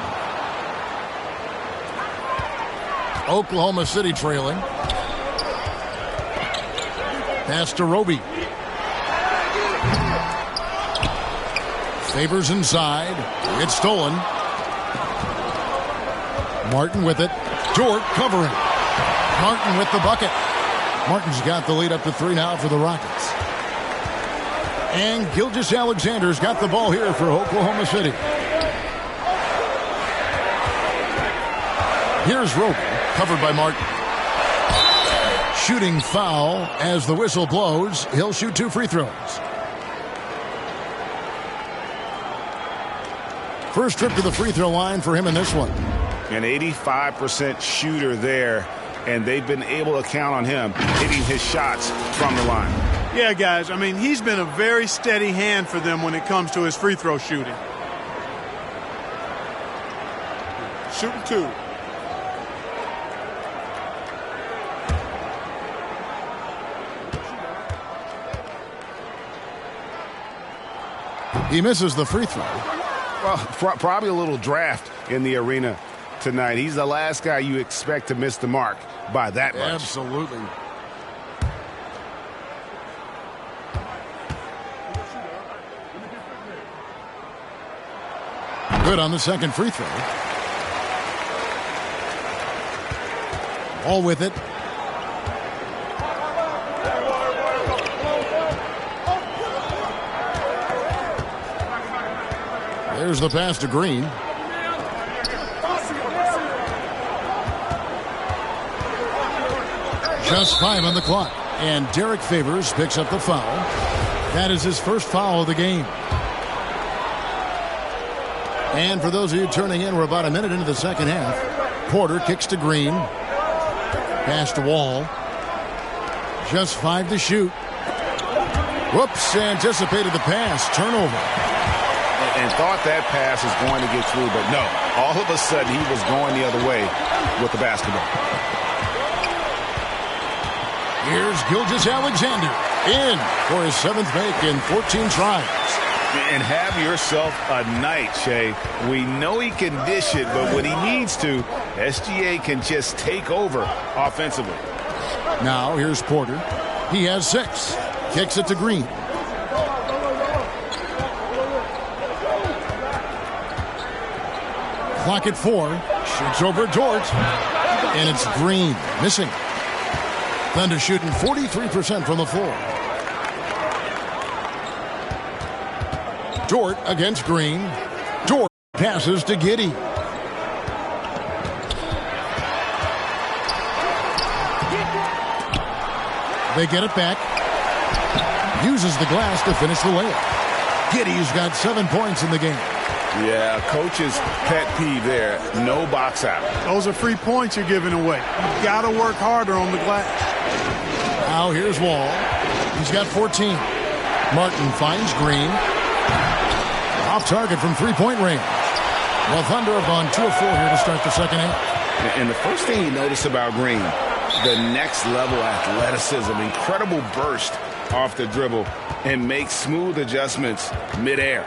Oklahoma City trailing. Pass to Roby. Favors inside. It's stolen. Martin with it. Dort covering. Martin with the bucket. Martin's got the lead up to 3 now for the Rockets. And Gilgeous-Alexander's got the ball here for Oklahoma City. Here's Roby. Covered by Martin. Shooting foul as the whistle blows. He'll shoot 2 free throws. First trip to the free throw line for him in this one. An 85% shooter there, and they've been able to count on him hitting his shots from the line. Yeah, guys, I mean, he's been a very steady hand for them when it comes to his free throw shooting. Shooting 2. He misses the free throw. Well, probably a little draft in the arena tonight. He's the last guy you expect to miss the mark by that much. Absolutely. Good on the second free throw. All with it. There's the pass to Green. Just 5 on the clock. And Derek Favors picks up the foul. That is his first foul of the game. And for those of you turning in, we're about a minute into the second half. Porter kicks to Green. Pass to Wall. Just 5 to shoot. Whoops, anticipated the pass. Turnover. And thought that pass was going to get through, but no. All of a sudden, he was going the other way with the basketball. Here's Gilgeous-Alexander in for his 7th make in 14 tries. And have yourself a night, Shea. We know he can dish it, but when he needs to, SGA can just take over offensively. Now here's Porter. He has 6. Kicks it to Green. Clock at 4. Shoots over Dort. And it's Green. Missing. Thunder shooting 43% from the floor. Dort against Green. Dort passes to Giddey. They get it back. Uses the glass to finish the layup. Giddey's got 7 points in the game. Yeah, coach's pet peeve there. No box out. Those are free points you're giving away. You've got to work harder on the glass. Now here's Wall. He's got 14. Martin finds Green. Off target from 3-point range. Well, Thunder have gone 2 of 4 here to start the second half. And the first thing you notice about Green, the next level athleticism, incredible burst off the dribble, and makes smooth adjustments midair.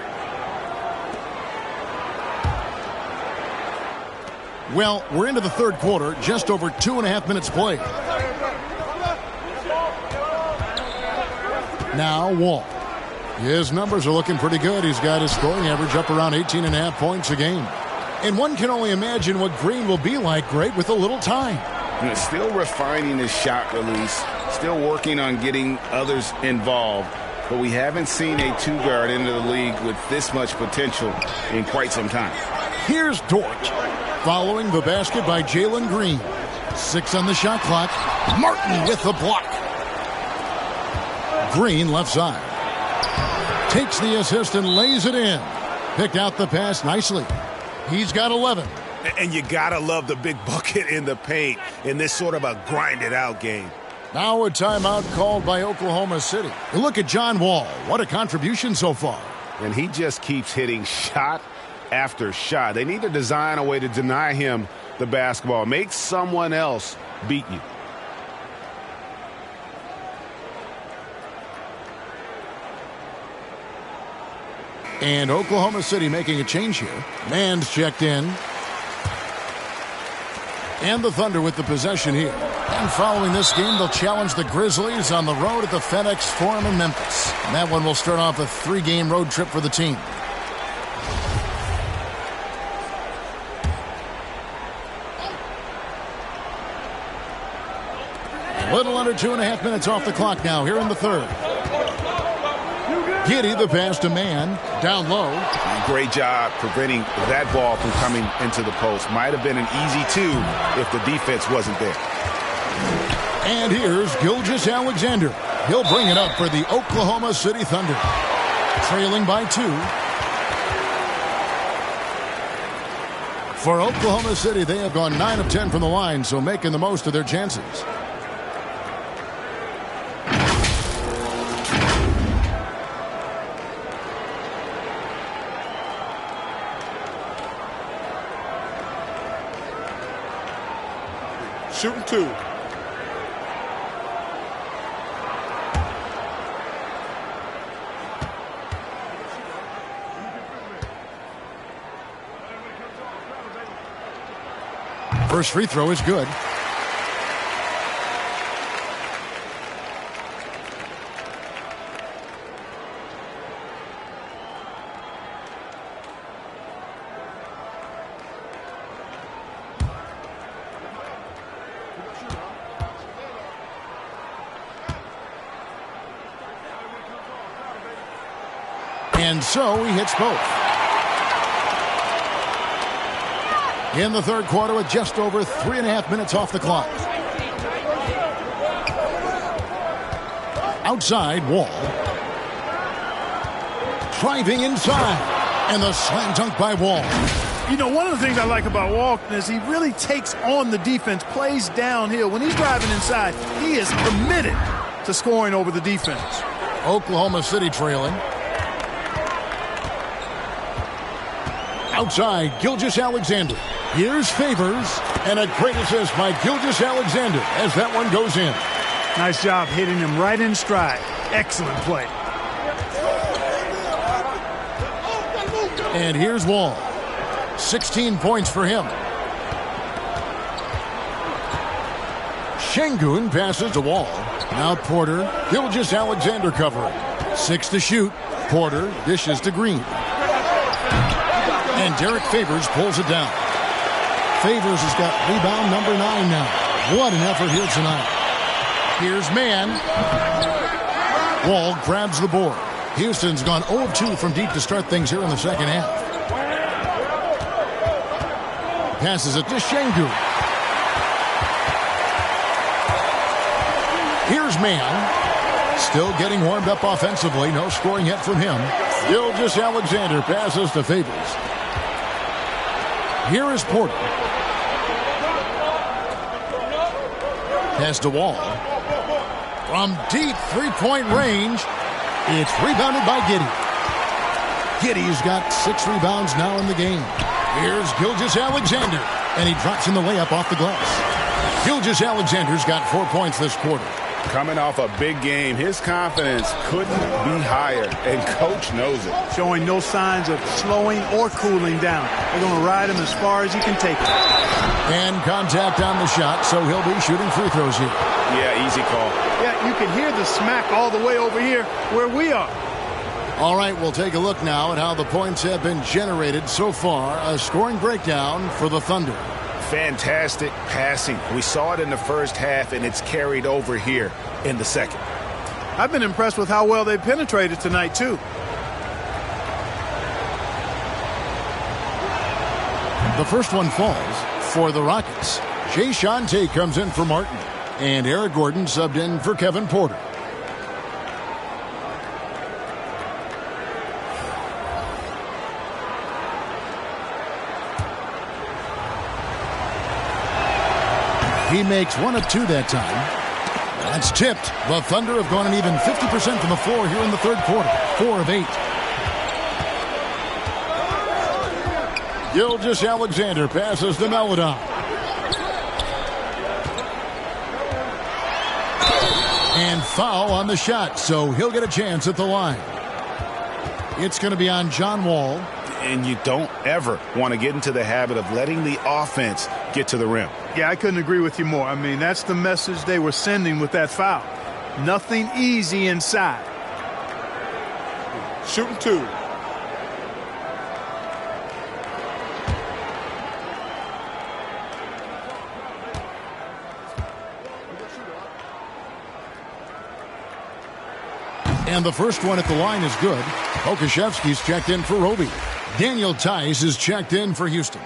Well, we're into the third quarter, just over 2.5 minutes played. Now Wall. His numbers are looking pretty good. He's got his scoring average up around 18.5 points a game. And one can only imagine what Green will be like, great, with a little time. Still refining his shot release, still working on getting others involved. But we haven't seen a two-guard into the league with this much potential in quite some time. Here's Dort. Following the basket by Jalen Green. 6 on the shot clock. Martin with the block. Green left side. Takes the assist and lays it in. Picked out the pass nicely. He's got 11. And you got to love the big bucket in the paint in this sort of a grinded-out game. Now a timeout called by Oklahoma City. Look at John Wall. What a contribution so far. And he just keeps hitting shot after shot. They need to design a way to deny him the basketball. Make someone else beat you. And Oklahoma City making a change here. Mann's checked in. And the Thunder with the possession here. And following this game, they'll challenge the Grizzlies on the road at the FedEx Forum in Memphis. And that one will start off a 3-game road trip for the team. A little under 2.5 minutes off the clock now here in the third. Giddey, the pass to Mann. Down low. Great job preventing that ball from coming into the post. Might have been an easy 2 if the defense wasn't there. And here's Gilgeous-Alexander. He'll bring it up for the Oklahoma City Thunder. Trailing by 2. For Oklahoma City, they have gone 9 of 10 from the line, so making the most of their chances. Shooting 2. First free throw is good. And so he hits both. In the third quarter with just over 3.5 minutes off the clock. Outside, Wall. Driving inside. And the slam dunk by Wall. You know, one of the things I like about Walton is he really takes on the defense, plays downhill. When he's driving inside, he is committed to scoring over the defense. Oklahoma City trailing. Outside, Gilgeous-Alexander. Here's Favors, and a great assist by Gilgeous-Alexander as that one goes in. Nice job hitting him right in stride. Excellent play. And here's Wall. 16 points for him. Şengün passes to Wall. Now Porter, Gilgeous-Alexander covering. 6 to shoot. Porter dishes to Green. And Derek Favors pulls it down. Favors has got rebound number 9 now. What an effort here tonight. Here's Mann. Wall grabs the board. Houston's gone 0 of 2 from deep to start things here in the second half. Passes it to Şengün. Here's Mann. Still getting warmed up offensively. No scoring yet from him. Gilgeous-Alexander passes to Favors. Here is Porter. Pass to Wall. From deep three-point range, it's rebounded by Giddey. Giddey's got 6 rebounds now in the game. Here's Gilgeous-Alexander, and he drops in the layup off the glass. Gilgeous-Alexander's got 4 points this quarter. Coming off a big game, his confidence couldn't be higher, and Coach knows it. Showing no signs of slowing or cooling down. They're going to ride him as far as he can take it. And contact on the shot, so he'll be shooting free throws here. Yeah, easy call. Yeah, you can hear the smack all the way over here where we are. All right, we'll take a look now at how the points have been generated so far. A scoring breakdown for the Thunder. Fantastic passing. We saw it in the first half, and it's carried over here in the second. I've been impressed with how well they penetrated tonight, too. The first one falls for the Rockets. Jay Shante comes in for Martin, and Eric Gordon subbed in for Kevin Porter. He makes 1 of 2 that time. That's tipped. The Thunder have gone an even 50% from the floor here in the third quarter. 4 of 8. Gilgeous-Alexander passes to Melodon. And foul on the shot, so he'll get a chance at the line. It's going to be on John Wall. And you don't ever want to get into the habit of letting the offense get to the rim. Yeah, I couldn't agree with you more. I mean, that's the message they were sending with that foul. Nothing easy inside. Shooting 2. And the first one at the line is good. Okashevsky's checked in for Roby. Daniel Tice is checked in for Houston.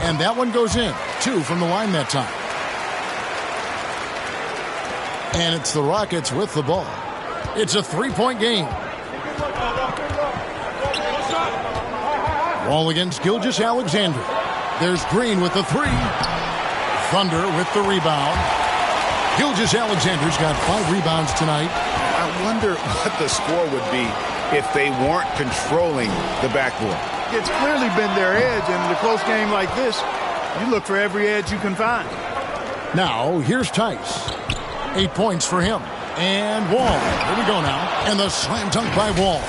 And that one goes in. 2 from the line that time. And it's the Rockets with the ball. It's a 3-point game. Wall against Gilgeous-Alexander. There's Green with the 3. Thunder with the rebound. Gilgeous-Alexander's got 5 rebounds tonight. I wonder what the score would be if they weren't controlling the backboard. It's clearly been their edge, and in a close game like this, you look for every edge you can find. Now, here's Tice. 8 points for him. And Wall. Here we go now. And the slam dunk by Wall.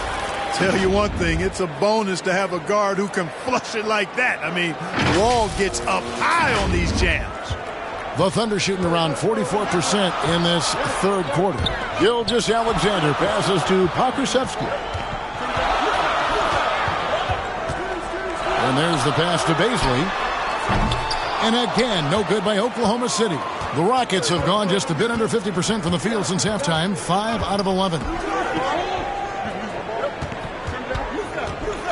Tell you one thing, it's a bonus to have a guard who can flush it like that. I mean, Wall gets up high on these jams. The Thunder shooting around 44% in this third quarter. Gilgeous-Alexander passes to Pokusevski. And there's the pass to Baisley. And again, no good by Oklahoma City. The Rockets have gone just a bit under 50% from the field since halftime. 5 out of 11.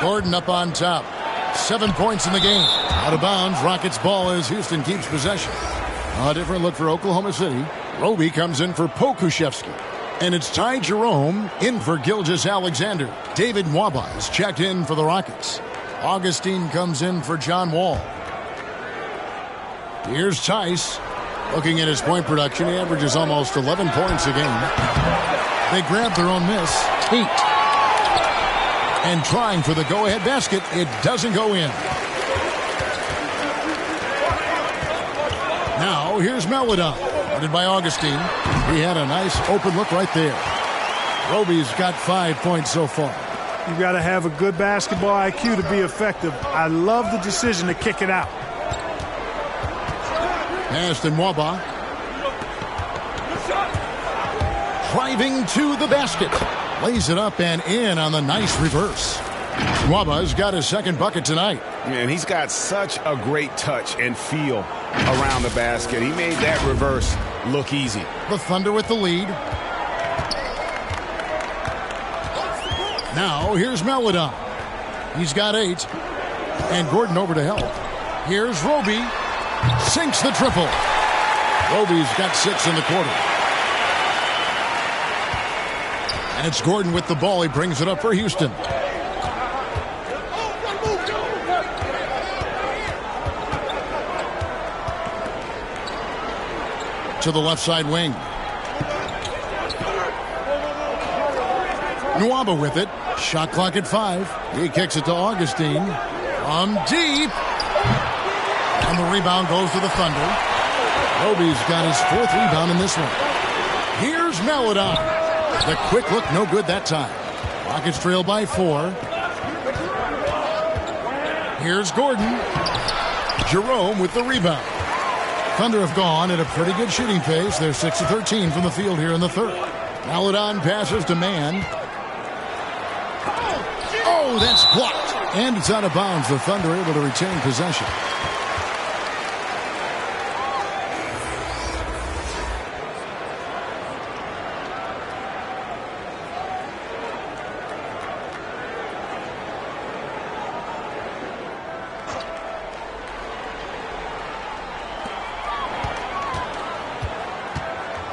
Gordon up on top. 7 points in the game. Out of bounds. Rockets ball as Houston keeps possession. A different look for Oklahoma City. Roby comes in for Pokusevski. And it's Ty Jerome in for Gilgeous-Alexander. David Nwaba is checked in for the Rockets. Augustine comes in for John Wall. Here's Tice. Looking at his point production, he averages almost 11 points a game. They grab their own miss. Heat. And trying for the go-ahead basket. It doesn't go in. Now, here's Melodon. Guarded by Augustine. He had a nice open look right there. Roby's got 5 points so far. You've got to have a good basketball IQ to be effective. I love the decision to kick it out. Pass to Nwaba. Driving to the basket. Lays it up and in on the nice reverse. Nwaba's got his second bucket tonight. Man, he's got such a great touch and feel around the basket. He made that reverse look easy. The Thunder with the lead. Now, here's Melodon. He's got 8. And Gordon over to help. Here's Roby. Sinks the triple. Roby's got 6 in the quarter. And it's Gordon with the ball. He brings it up for Houston. To the left side wing. Nwaba with it. Shot clock at 5. He kicks it to Augustine. From deep. And the rebound goes to the Thunder. Roby's got his 4th rebound in this one. Here's Melodon. The quick look, no good that time. Rockets trail by 4. Here's Gordon. Jerome with the rebound. Thunder have gone at a pretty good shooting pace. They're 6 of 13 from the field here in the third. Maledon passes to Mann. Oh, that's blocked. And it's out of bounds. The Thunder able to retain possession.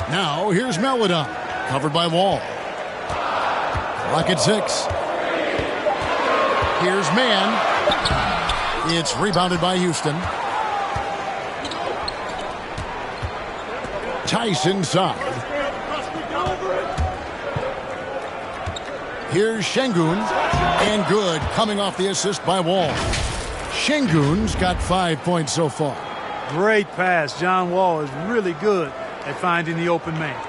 Now, here's Maledon. Covered by Wall. Rocket 6. Here's Mann. It's rebounded by Houston. Tice inside. Here's Şengün. And good, coming off the assist by Wall. Şengün's got 5 points so far. Great pass. John Wall is really good at finding the open man.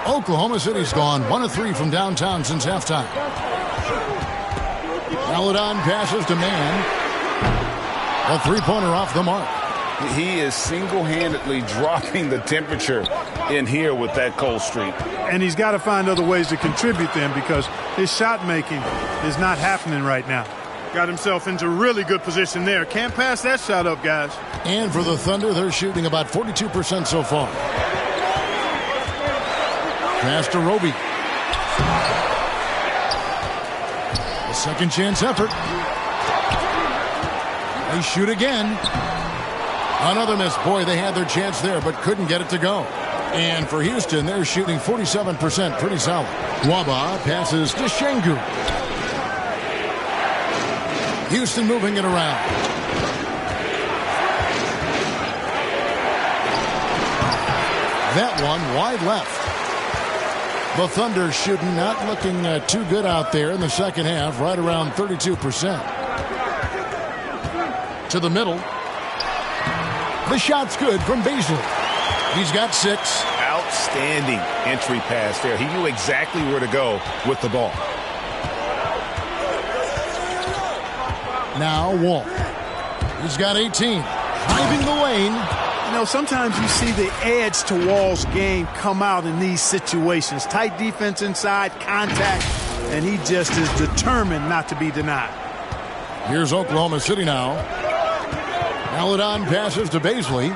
Oklahoma City's gone 1 of 3 from downtown since halftime. Maledon passes to Mann. A three-pointer off the mark. He is single-handedly dropping the temperature in here with that cold streak. And he's got to find other ways to contribute then, because his shot making is not happening right now. Got himself into really good position there. Can't pass that shot up, guys. And for the Thunder, they're shooting about 42% so far. Pass to Roby. A second chance effort. They shoot again. Another miss. Boy, they had their chance there, but couldn't get it to go. And for Houston, they're shooting 47%. Pretty solid. Waba passes to Şengün. Houston moving it around. That one wide left. The Thunder shooting, not looking too good out there in the second half, right around 32%. To the middle. The shot's good from Beasley. He's got 6. Outstanding entry pass there. He knew exactly where to go with the ball. Now Wall. He's got 18. Driving the lane. You know, sometimes you see the edge to Wall's game come out in these situations. Tight defense inside, contact, and he just is determined not to be denied. Here's Oklahoma City now. Maledon passes to Beasley.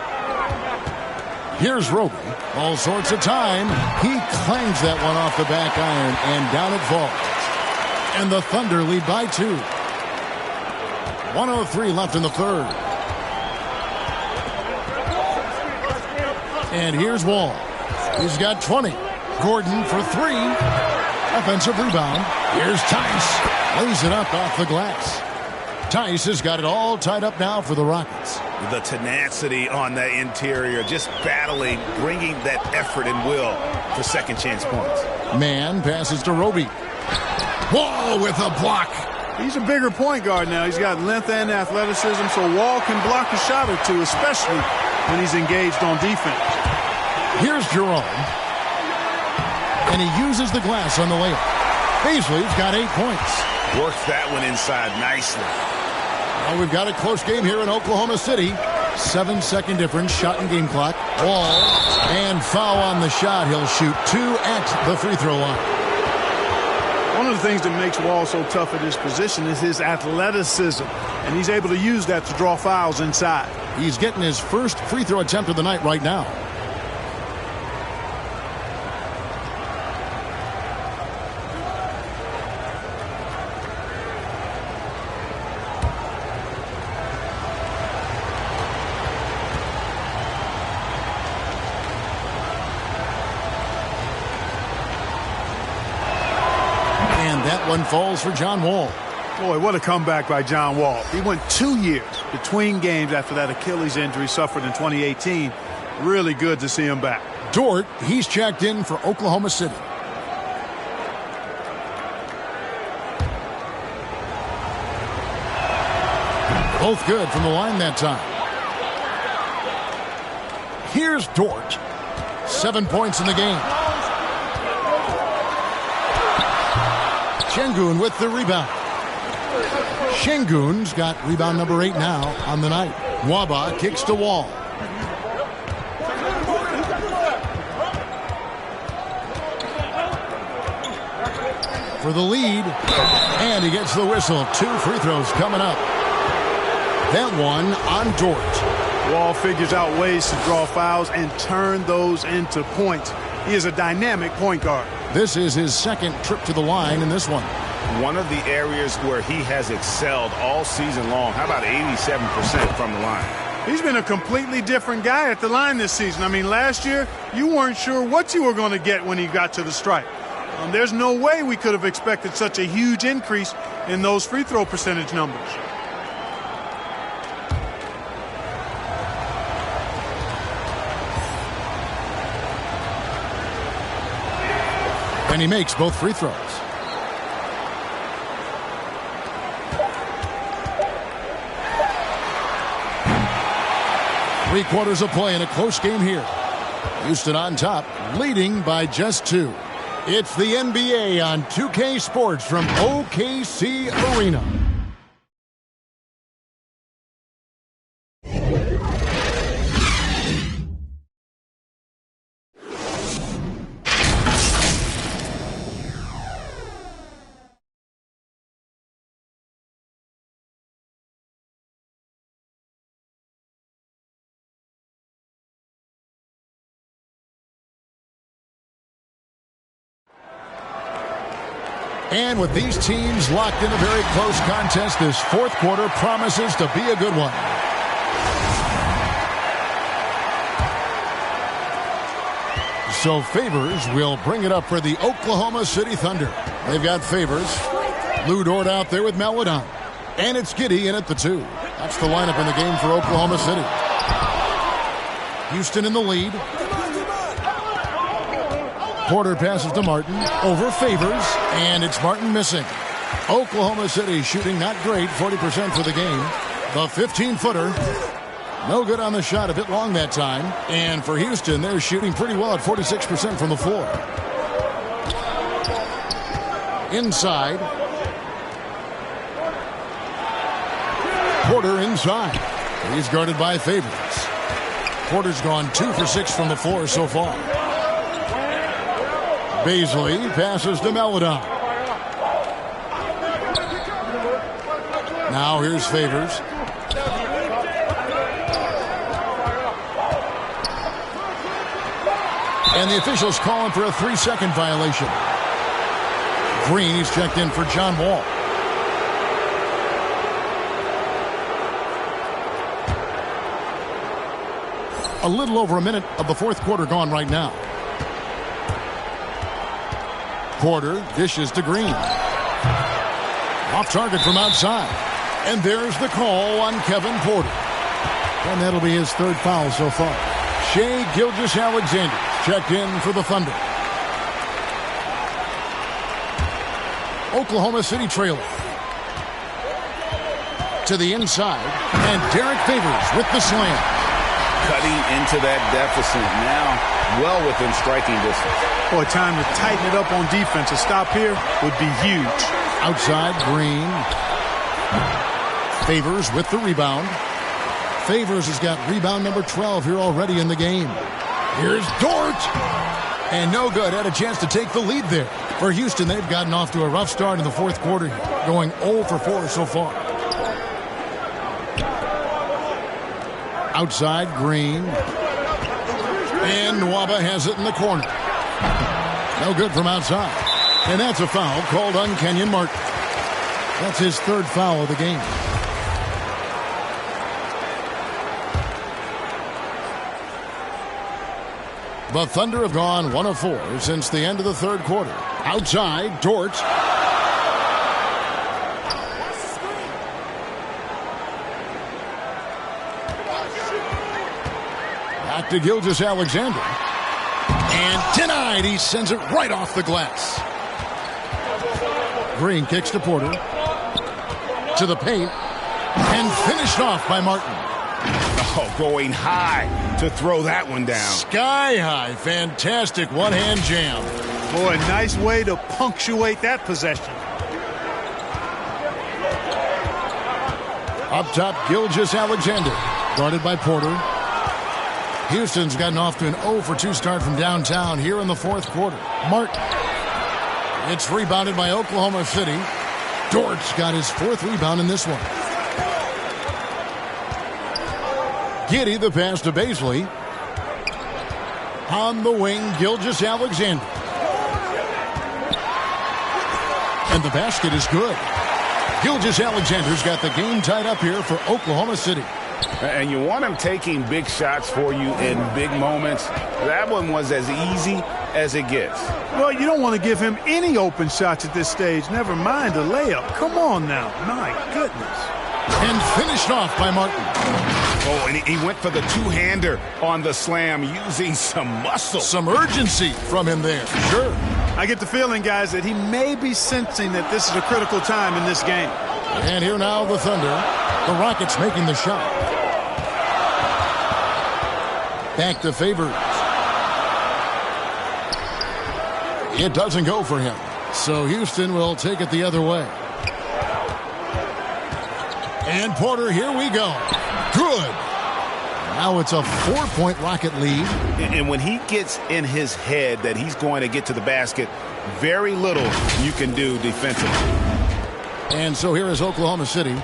Here's Roby. All sorts of time. He clangs that one off the back iron, and down it falls. And the Thunder lead by 2. 1:03 left in the third. And here's Wall. He's got 20. Gordon for 3. Offensive rebound. Here's Tice. Lays it up off the glass. Tice has got it all tied up now for the Rockets. The tenacity on the interior, just battling, bringing that effort and will for second chance points. Mann passes to Roby. Wall with a block. He's a bigger point guard now. He's got length and athleticism, so Wall can block a shot or two, especially when he's engaged on defense. Here's Jerome. And he uses the glass on the layup. Beasley's got 8 points. Works that one inside nicely. Well, we've got a close game here in Oklahoma City. 7-second difference, shot and game clock. Wall and foul on the shot. He'll shoot 2 at the free throw line. One of the things that makes Wall so tough at his position is his athleticism, and he's able to use that to draw fouls inside. He's getting his first free throw attempt of the night right now. One falls for John Wall. Boy, what a comeback by John Wall. He went 2 years between games after that Achilles injury suffered in 2018. Really good to see him back. Dort, he's checked in for Oklahoma City. Both good from the line that time. Here's Dort. 7 points in the game. Şengün with the rebound. Şengün's got rebound number 8 now on the night. Nwaba kicks to Wall. For the lead, and he gets the whistle. 2 free throws coming up. That one on Dort. Wall figures out ways to draw fouls and turn those into points. He is a dynamic point guard. This is his second trip to the line in this one. One of the areas where he has excelled all season long. How about 87% from the line? He's been a completely different guy at the line this season. I mean, last year, you weren't sure what you were going to get when he got to the stripe. There's no way we could have expected such a huge increase in those free throw percentage numbers. And he makes both free throws. Three-quarters of play in a close game here. Houston on top, leading by just 2. It's the NBA on 2K Sports from OKC Arena. And with these teams locked in a very close contest, this fourth quarter promises to be a good one. So Favors will bring it up for the Oklahoma City Thunder. They've got Favors. Lou Dort out there with Maledon. And it's Giddey in at the 2. That's the lineup in the game for Oklahoma City. Houston in the lead. Porter passes to Martin, over Favors, and it's Martin missing. Oklahoma City shooting not great, 40% for the game. The 15-footer, no good on the shot, a bit long that time. And for Houston, they're shooting pretty well at 46% from the floor. Inside. Porter inside. He's guarded by Favors. Porter's gone 2 for 6 from the floor so far. Beasley passes to Maledon. Now here's Favors. And the officials calling for a 3-second violation. Green, he's checked in for John Wall. A little over a minute of the fourth quarter gone right now. Porter dishes to Green. Off target from outside. And there's the call on Kevin Porter. And that'll be his 3rd foul so far. Shai Gilgeous-Alexander checked in for the Thunder. Oklahoma City trailing. To the inside. And Derek Favors with the slam. Cutting into that deficit now. Well within striking distance. Boy, time to tighten it up on defense. A stop here would be huge. Outside, Green. Favors with the rebound. Favors has got rebound number 12 here already in the game. Here's Dort. And no good. Had a chance to take the lead there. For Houston, they've gotten off to a rough start in the fourth quarter, going 0 for 4 so far. Outside, Green. And Nwaba has it in the corner. No good from outside. And that's a foul called on Kenyon Martin. That's his 3rd foul of the game. The Thunder have gone 1 of 4 since the end of the 3rd quarter. Outside, Dort. Back to Gilgeous-Alexander. And denied. He sends it right off the glass. Green kicks to Porter. To the paint. And finished off by Martin. Oh, going high to throw that one down. Sky high. Fantastic one-hand jam. Boy, nice way to punctuate that possession. Up top, Gilgeous-Alexander. Guarded by Porter. Houston's gotten off to an 0-for-2 start from downtown here in the fourth quarter. Martin. It's rebounded by Oklahoma City. Dort's got his fourth rebound in this one. Giddey, the pass to Bazley. On the wing, Gilgeous-Alexander. And the basket is good. Gilgeous-Alexander's got the game tied up here for Oklahoma City. And you want him taking big shots for you in big moments. That one was as easy as it gets. Well, you don't want to give him any open shots at this stage. Never mind a layup. Come on now. My goodness. And finished off by Martin. Oh, and he went for the two-hander on the slam using some muscle. Some urgency from him there. Sure. I get the feeling, guys, that he may be sensing that this is a critical time in this game. And here now the Thunder. The Rockets making the shot. Back to Favors. It doesn't go for him. So Houston will take it the other way. And Porter, here we go. Good. Now it's a 4-point Rocket lead. And when he gets in his head that he's going to get to the basket, very little you can do defensively. And so here is Oklahoma City.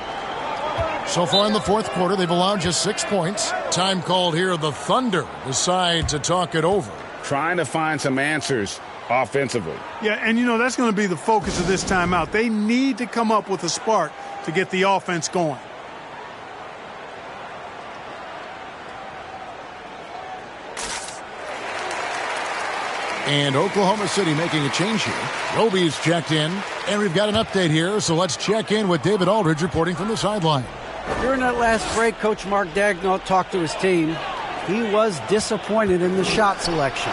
So far in the fourth quarter, they've allowed just 6 points. Time called here. The Thunder decide to talk it over. Trying to find some answers offensively. Yeah, and you know, that's going to be the focus of this timeout. They need to come up with a spark to get the offense going. And Oklahoma City making a change here. Roby's checked in, and we've got an update here, so let's check in with David Aldridge reporting from the sideline. During that last break, Coach Mark Daigneault talked to his team. He was disappointed in the shot selection.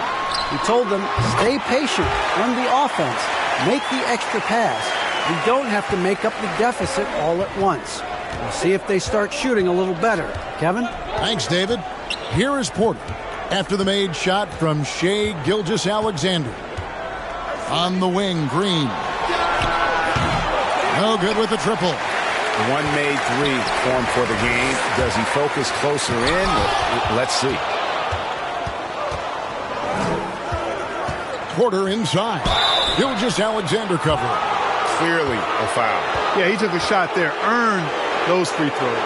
He told them, stay patient, run the offense, make the extra pass. We don't have to make up the deficit all at once. We'll see if they start shooting a little better. Kevin? Thanks, David. Here is Porter after the made shot from Shai Gilgeous-Alexander. On the wing, Green. No good with the triple. One made three formed for the game. Does he focus closer in? Let's see. Porter inside. Gilgeous-Alexander cover. Clearly a foul. Yeah, he took a shot there. Earned those free throws.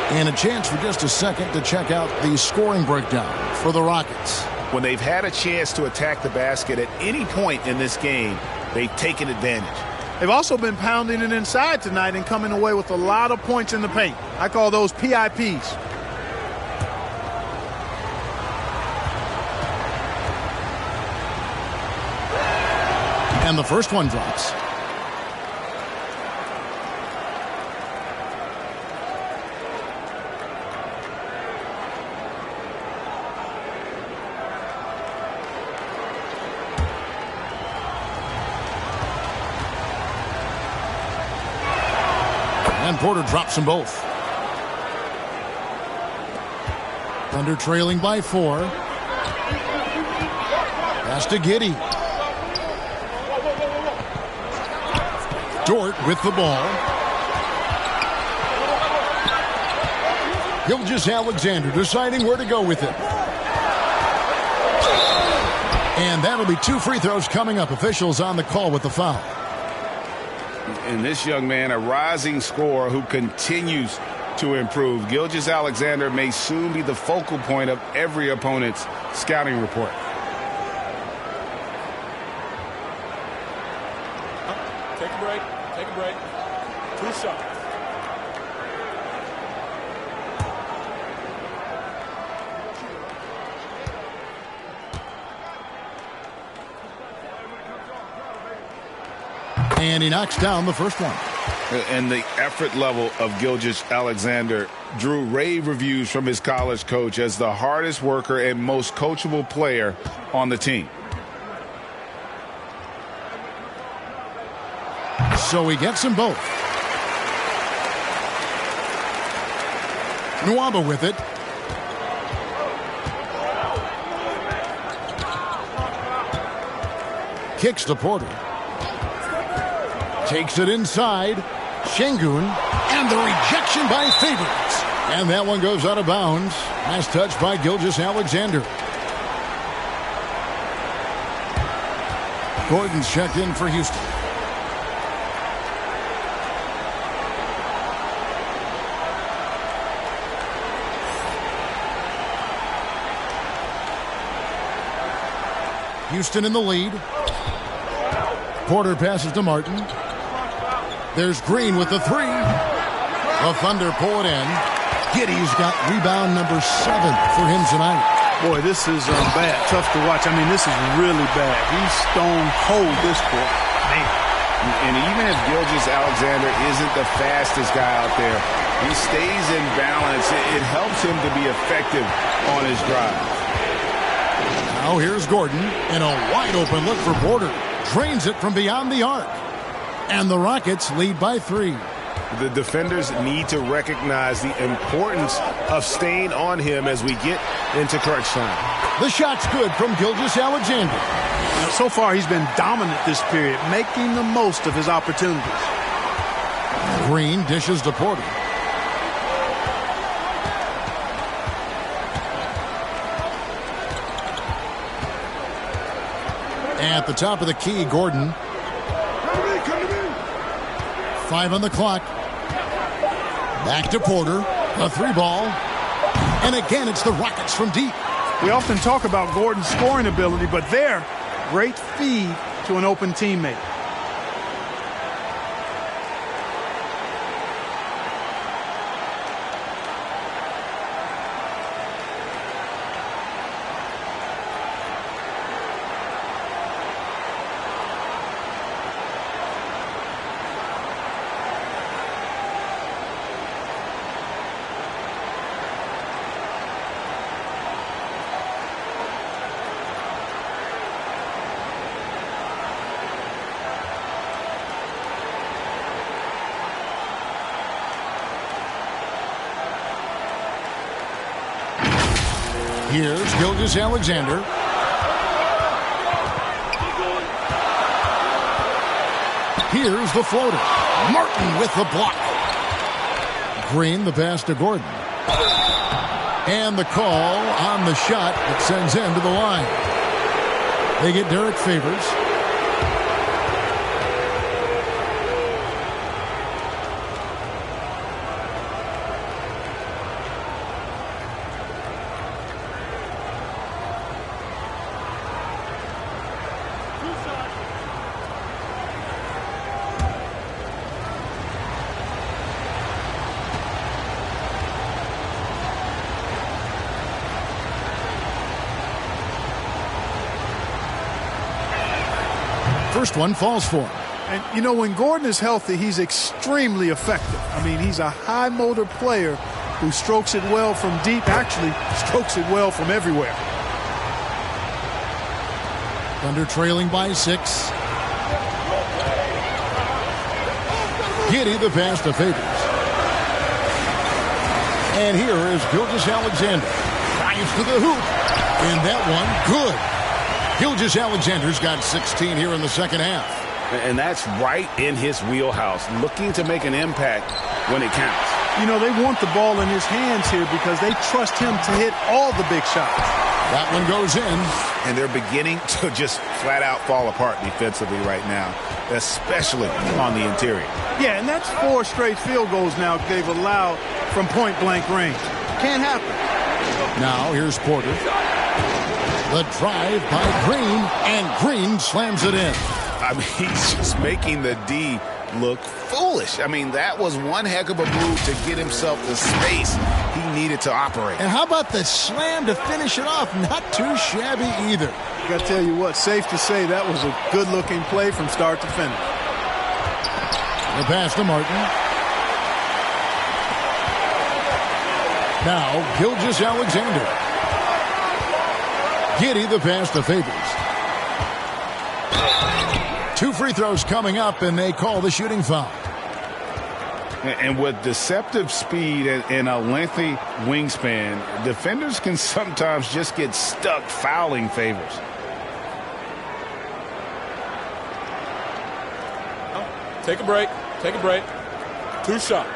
And a chance for just a second to check out the scoring breakdown for the Rockets. When they've had a chance to attack the basket at any point in this game, they've taken advantage. They've also been pounding it inside tonight and coming away with a lot of points in the paint. I call those PIPs. And the first one drops. And Porter drops them both. Thunder trailing by 4. Pass to Giddey. Dort with the ball. Gilgeous-Alexander deciding where to go with it. And that'll be 2 free throws coming up. Officials on the call with the foul. And this young man, a rising scorer who continues to improve. Gilgeous-Alexander may soon be the focal point of every opponent's scouting report. Take a break. Take a break. 2 shots. And he knocks down the first one. And the effort level of Gilgeous-Alexander drew rave reviews from his college coach as the hardest worker and most coachable player on the team. So he gets them both. Nwaba with it. Kicks to Porter. Takes it inside. Şengün. And the rejection by Favors. And that one goes out of bounds. Nice touch by Gilgeous-Alexander. Gordon's checked in for Houston. Houston in the lead. Porter passes to Martin. There's Green with the three. The Thunder pull it in. Giddey's got rebound number 7 for him tonight. Boy, this is bad. Tough to watch. I mean, this is really bad. He's stone cold this quarter. Man. And even if Gilgeous-Alexander isn't the fastest guy out there, he stays in balance. It helps him to be effective on his drive. Now here's Gordon in a wide-open look for Porter. Drains it from beyond the arc. And the Rockets lead by 3. The defenders need to recognize the importance of staying on him as we get into crunch time. The shot's good from Gilgeous-Alexander. Now, so far, he's been dominant this period, making the most of his opportunities. Green dishes to Porter. At the top of the key, Gordon. 5 on the clock. Back to Porter. A 3-ball. And again, it's the Rockets from deep. We often talk about Gordon's scoring ability, but there, great feed to an open teammate. Here's Gilgeous-Alexander. Here's the floater. Martin with the block. Green the pass to Gordon. And the call on the shot that sends him to the line. They get Derek Favors. First one falls for him. And, you know, when Gordon is healthy, he's extremely effective. I mean, he's a high-motor player who strokes it well from deep, actually strokes it well from everywhere. Thunder trailing by 6. Giddey the pass to Favors. And here is Gilgeous-Alexander. Drives to the hoop. And that one, good. Gilgeous-Alexander's got 16 here in the second half. And that's right in his wheelhouse, looking to make an impact when it counts. You know, they want the ball in his hands here because they trust him to hit all the big shots. That one goes in. And they're beginning to just flat out fall apart defensively right now, especially on the interior. Yeah, and that's 4 straight field goals now they've allowed from point-blank range. Can't happen. Now here's Porter. The drive by Green, and Green slams it in. I mean, he's just making the D look foolish. I mean, that was one heck of a move to get himself the space he needed to operate. And how about the slam to finish it off? Not too shabby either. I got to tell you what, safe to say that was a good-looking play from start to finish. The pass to Martin. Now, Gilgeous-Alexander. Giddey the pass to Favors. 2 free throws coming up, and they call the shooting foul. And with deceptive speed and a lengthy wingspan, defenders can sometimes just get stuck fouling Favors. Take a break. Take a break. 2 shots.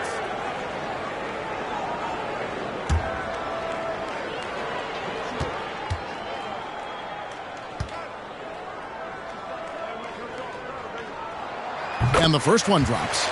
And the first one drops.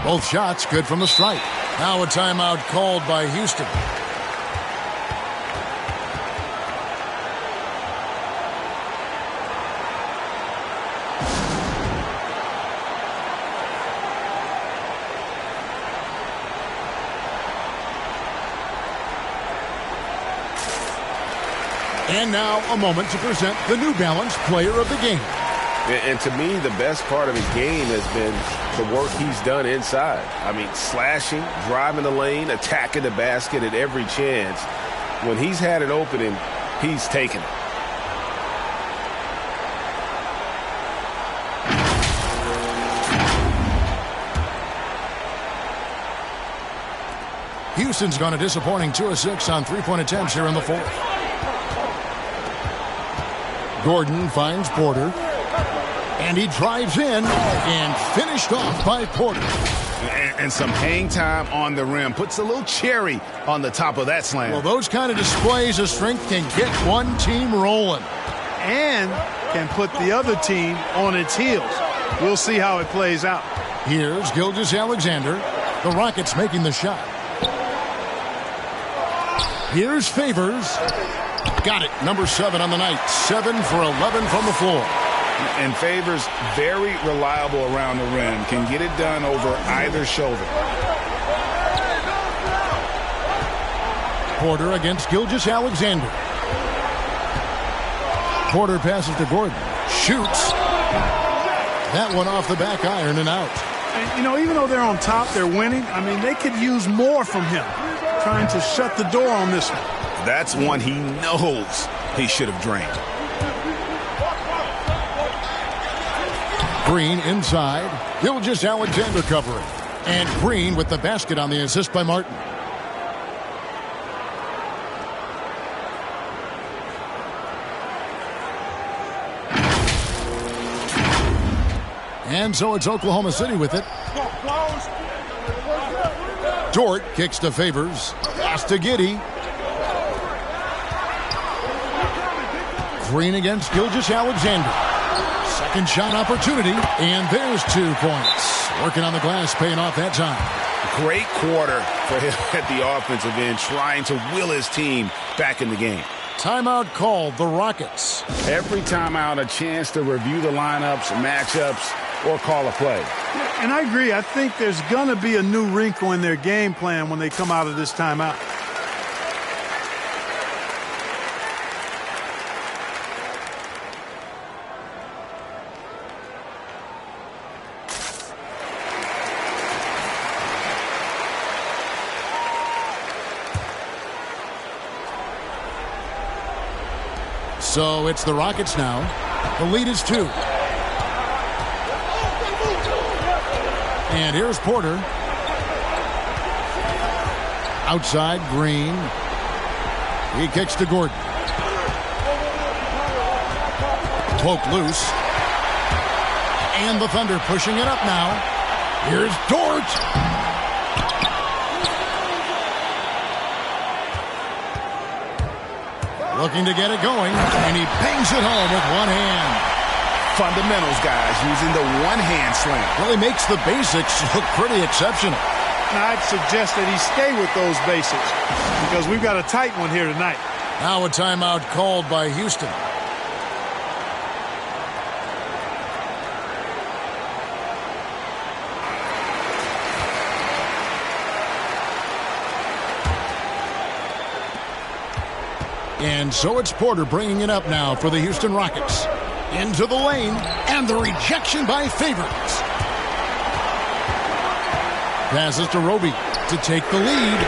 Both shots good from the stripe. Now a timeout called by Houston. And now a moment to present the New Balance Player of the Game. And to me, the best part of his game has been the work he's done inside. I mean, slashing, driving the lane, attacking the basket at every chance. When he's had an opening, he's taken it. Houston's gone a disappointing 2 of 6 on three-point attempts here in the fourth. Gordon finds Porter. And he drives in and finished off by Porter. And some hang time on the rim. Puts a little cherry on the top of that slam. Well, those kind of displays of strength can get one team rolling. And can put the other team on its heels. We'll see how it plays out. Here's Gilgeous-Alexander. The Rockets making the shot. Here's Favors. Got it. Number 7 on the night. 7 for 11 from the floor. And Favors very reliable around the rim. Can get it done over either shoulder. Porter against Gilgeous-Alexander. Porter passes to Gordon. Shoots. That one off the back iron and out. And, you know, even though they're on top, they're winning. I mean, they could use more from him. Trying to shut the door on this one. That's one he knows he should have drained. Green inside. Gilgeous-Alexander covering. And Green with the basket on the assist by Martin. And so it's Oklahoma City with it. Dort kicks to Favors. Pass to Giddey. Green against Gilgeous-Alexander. Second shot opportunity, and there's 2 points. Working on the glass, paying off that time. Great quarter for him at the offensive end, trying to will his team back in the game. Timeout called the Rockets. Every timeout, a chance to review the lineups, matchups, or call a play. And I agree. I think there's going to be a new wrinkle in their game plan when they come out of this timeout. So it's the Rockets now. The lead is 2. And here's Porter. Outside, Green. He kicks to Gordon. Poke loose. And the Thunder pushing it up now. Here's Dort. Looking to get it going, and he bangs it home with one hand. Fundamentals, guys, using the one-hand slam. Well, he makes the basics look pretty exceptional. And I'd suggest that he stay with those basics because we've got a tight one here tonight. Now a timeout called by Houston. And so it's Porter bringing it up now for the Houston Rockets. Into the lane, and the rejection by Favors. Passes to Roby to take the lead.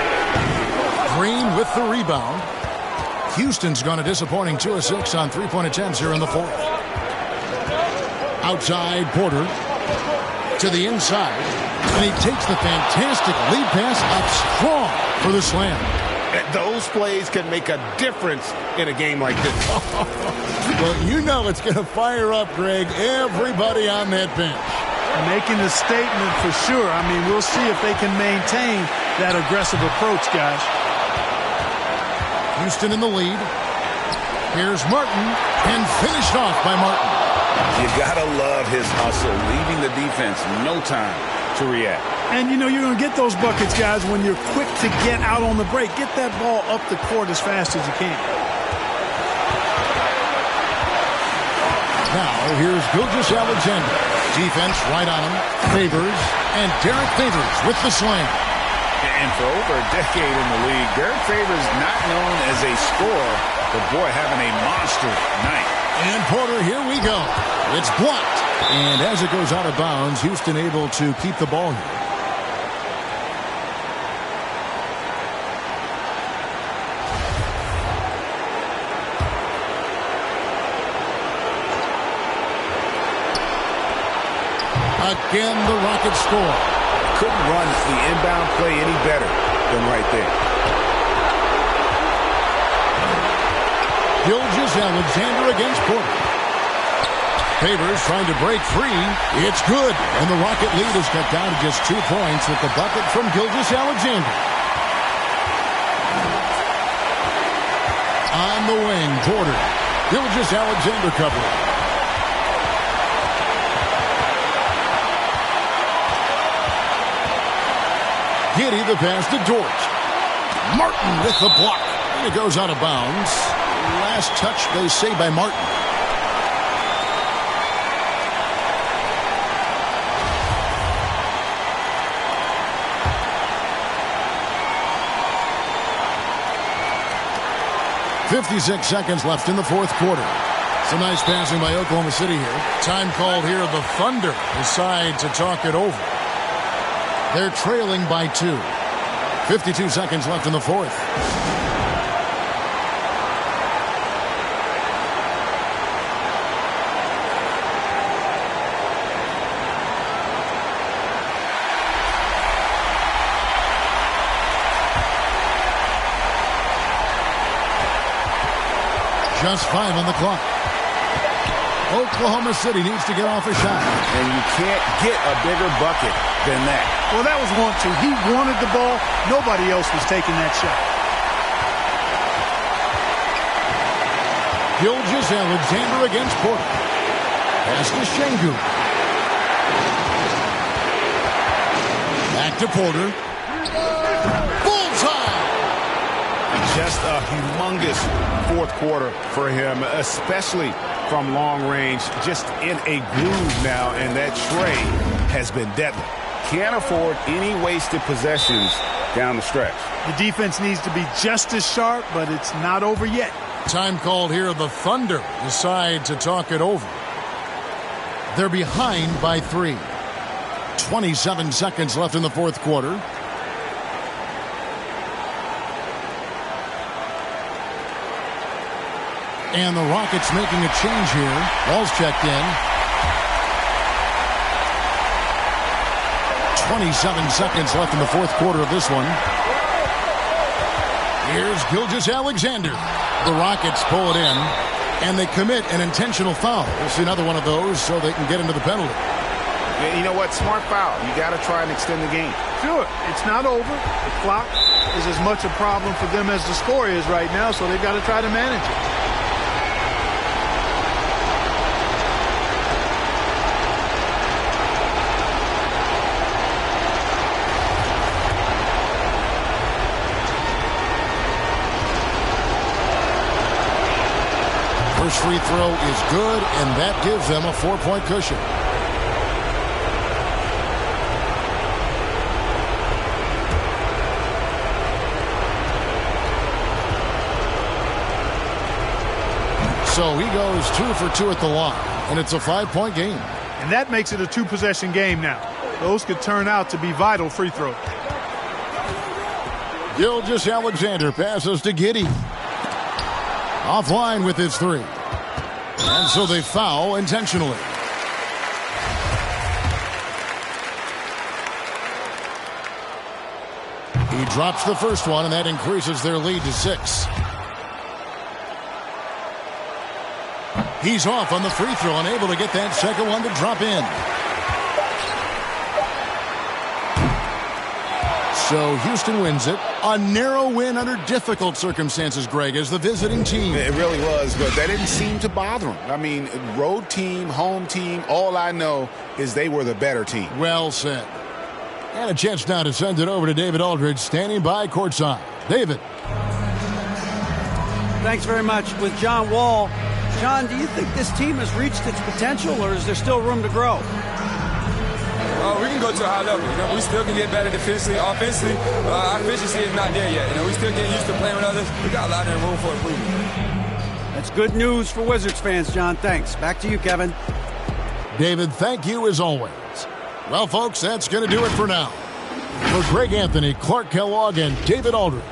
Green with the rebound. Houston's gone a disappointing 2 of 6 on three-point attempts here in the fourth. Outside, Porter to the inside, and he takes the fantastic lead pass up strong for the slam. Those plays can make a difference in a game like this. Well, you know it's going to fire up, Greg, everybody on that bench. Making a statement for sure. I mean, we'll see if they can maintain that aggressive approach, guys. Houston in the lead. Here's Martin, and finished off by Martin. You gotta love his hustle, leaving the defense no time to react. And, you know, you're going to get those buckets, guys, when you're quick to get out on the break. Get that ball up the court as fast as you can. Now, here's Gilgeous-Alexander. Defense right on him. Favors, and Derek Favors with the slam. And for over a decade in the league, Derek Favors not known as a scorer, but boy, having a monster night. And Porter, here we go. It's blocked. And as it goes out of bounds, Houston able to keep the ball here. Again, the Rockets score. Couldn't run the inbound play any better than right there. Gilgeous-Alexander against Porter. Favors trying to break free. It's good. And the Rocket lead is cut down to just 2 points with the bucket from Gilgeous-Alexander. On the wing, Porter. Gilgeous-Alexander covering. Giddey the pass to Dort. Martin with the block. And it goes out of bounds. Last touch, they say, by Martin. .56 seconds left in the fourth quarter. Some nice passing by Oklahoma City here. Time called here. The Thunder decide to talk it over. They're trailing by 2. 52 seconds left in the fourth. Just 5 on the clock. Oklahoma City needs to get off a shot. And you can't get a bigger bucket than that. Well, that was 1-2. He wanted the ball. Nobody else was taking that shot. Gilgeous-Alexander against Porter. Pass to Şengün. Back to Porter. Bullseye! Just a humongous fourth quarter for him, especially from long range. Just in a groove now, and that trey has been deadly. Can't afford any wasted possessions down the stretch. The defense needs to be just as sharp, but it's not over yet. Time called here. The Thunder decide to talk it over. They're behind by 3. 27 seconds left in the fourth quarter. And the Rockets making a change here. Ball's checked in. 27 seconds left in the fourth quarter of this one. Here's Gilgeous-Alexander. The Rockets pull it in, and they commit an intentional foul. We'll see another one of those so they can get into the penalty. You know what? Smart foul. You got to try and extend the game. Do it. It's not over. The clock is as much a problem for them as the score is right now, so they've got to try to manage it. First free throw is good, and that gives them a 4-point cushion. So he goes 2 for 2 at the line, and it's a 5-point game. And that makes it a 2-possession game now. Those could turn out to be vital free throws. Offline with his three. And so they foul intentionally. He drops the first one, and that increases their lead to 6. He's off on the free throw, unable to get that second one to drop in. So Houston wins it. A narrow win under difficult circumstances, Greg, as the visiting team. It really was, but that didn't seem to bother them. I mean, road team, home team, all I know is they were the better team. Well said. And a chance now to send it over to David Aldridge, standing by courtside. David. Thanks very much. With John Wall. John, do you think this team has reached its potential, or is there still room to grow? We can go to a high level. We still can get better defensively. Offensively, our efficiency is not there yet. We still getting used to playing with others. We got a lot of room for improvement. That's good news for Wizards fans, John. Thanks. Back to you, Kevin. David, thank you as always. Well, folks, that's going to do it for now. For Greg Anthony, Clark Kellogg, and David Aldridge,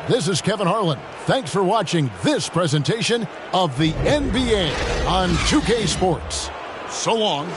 this is Kevin Harlan. Thanks for watching this presentation of the NBA on 2K Sports. So long.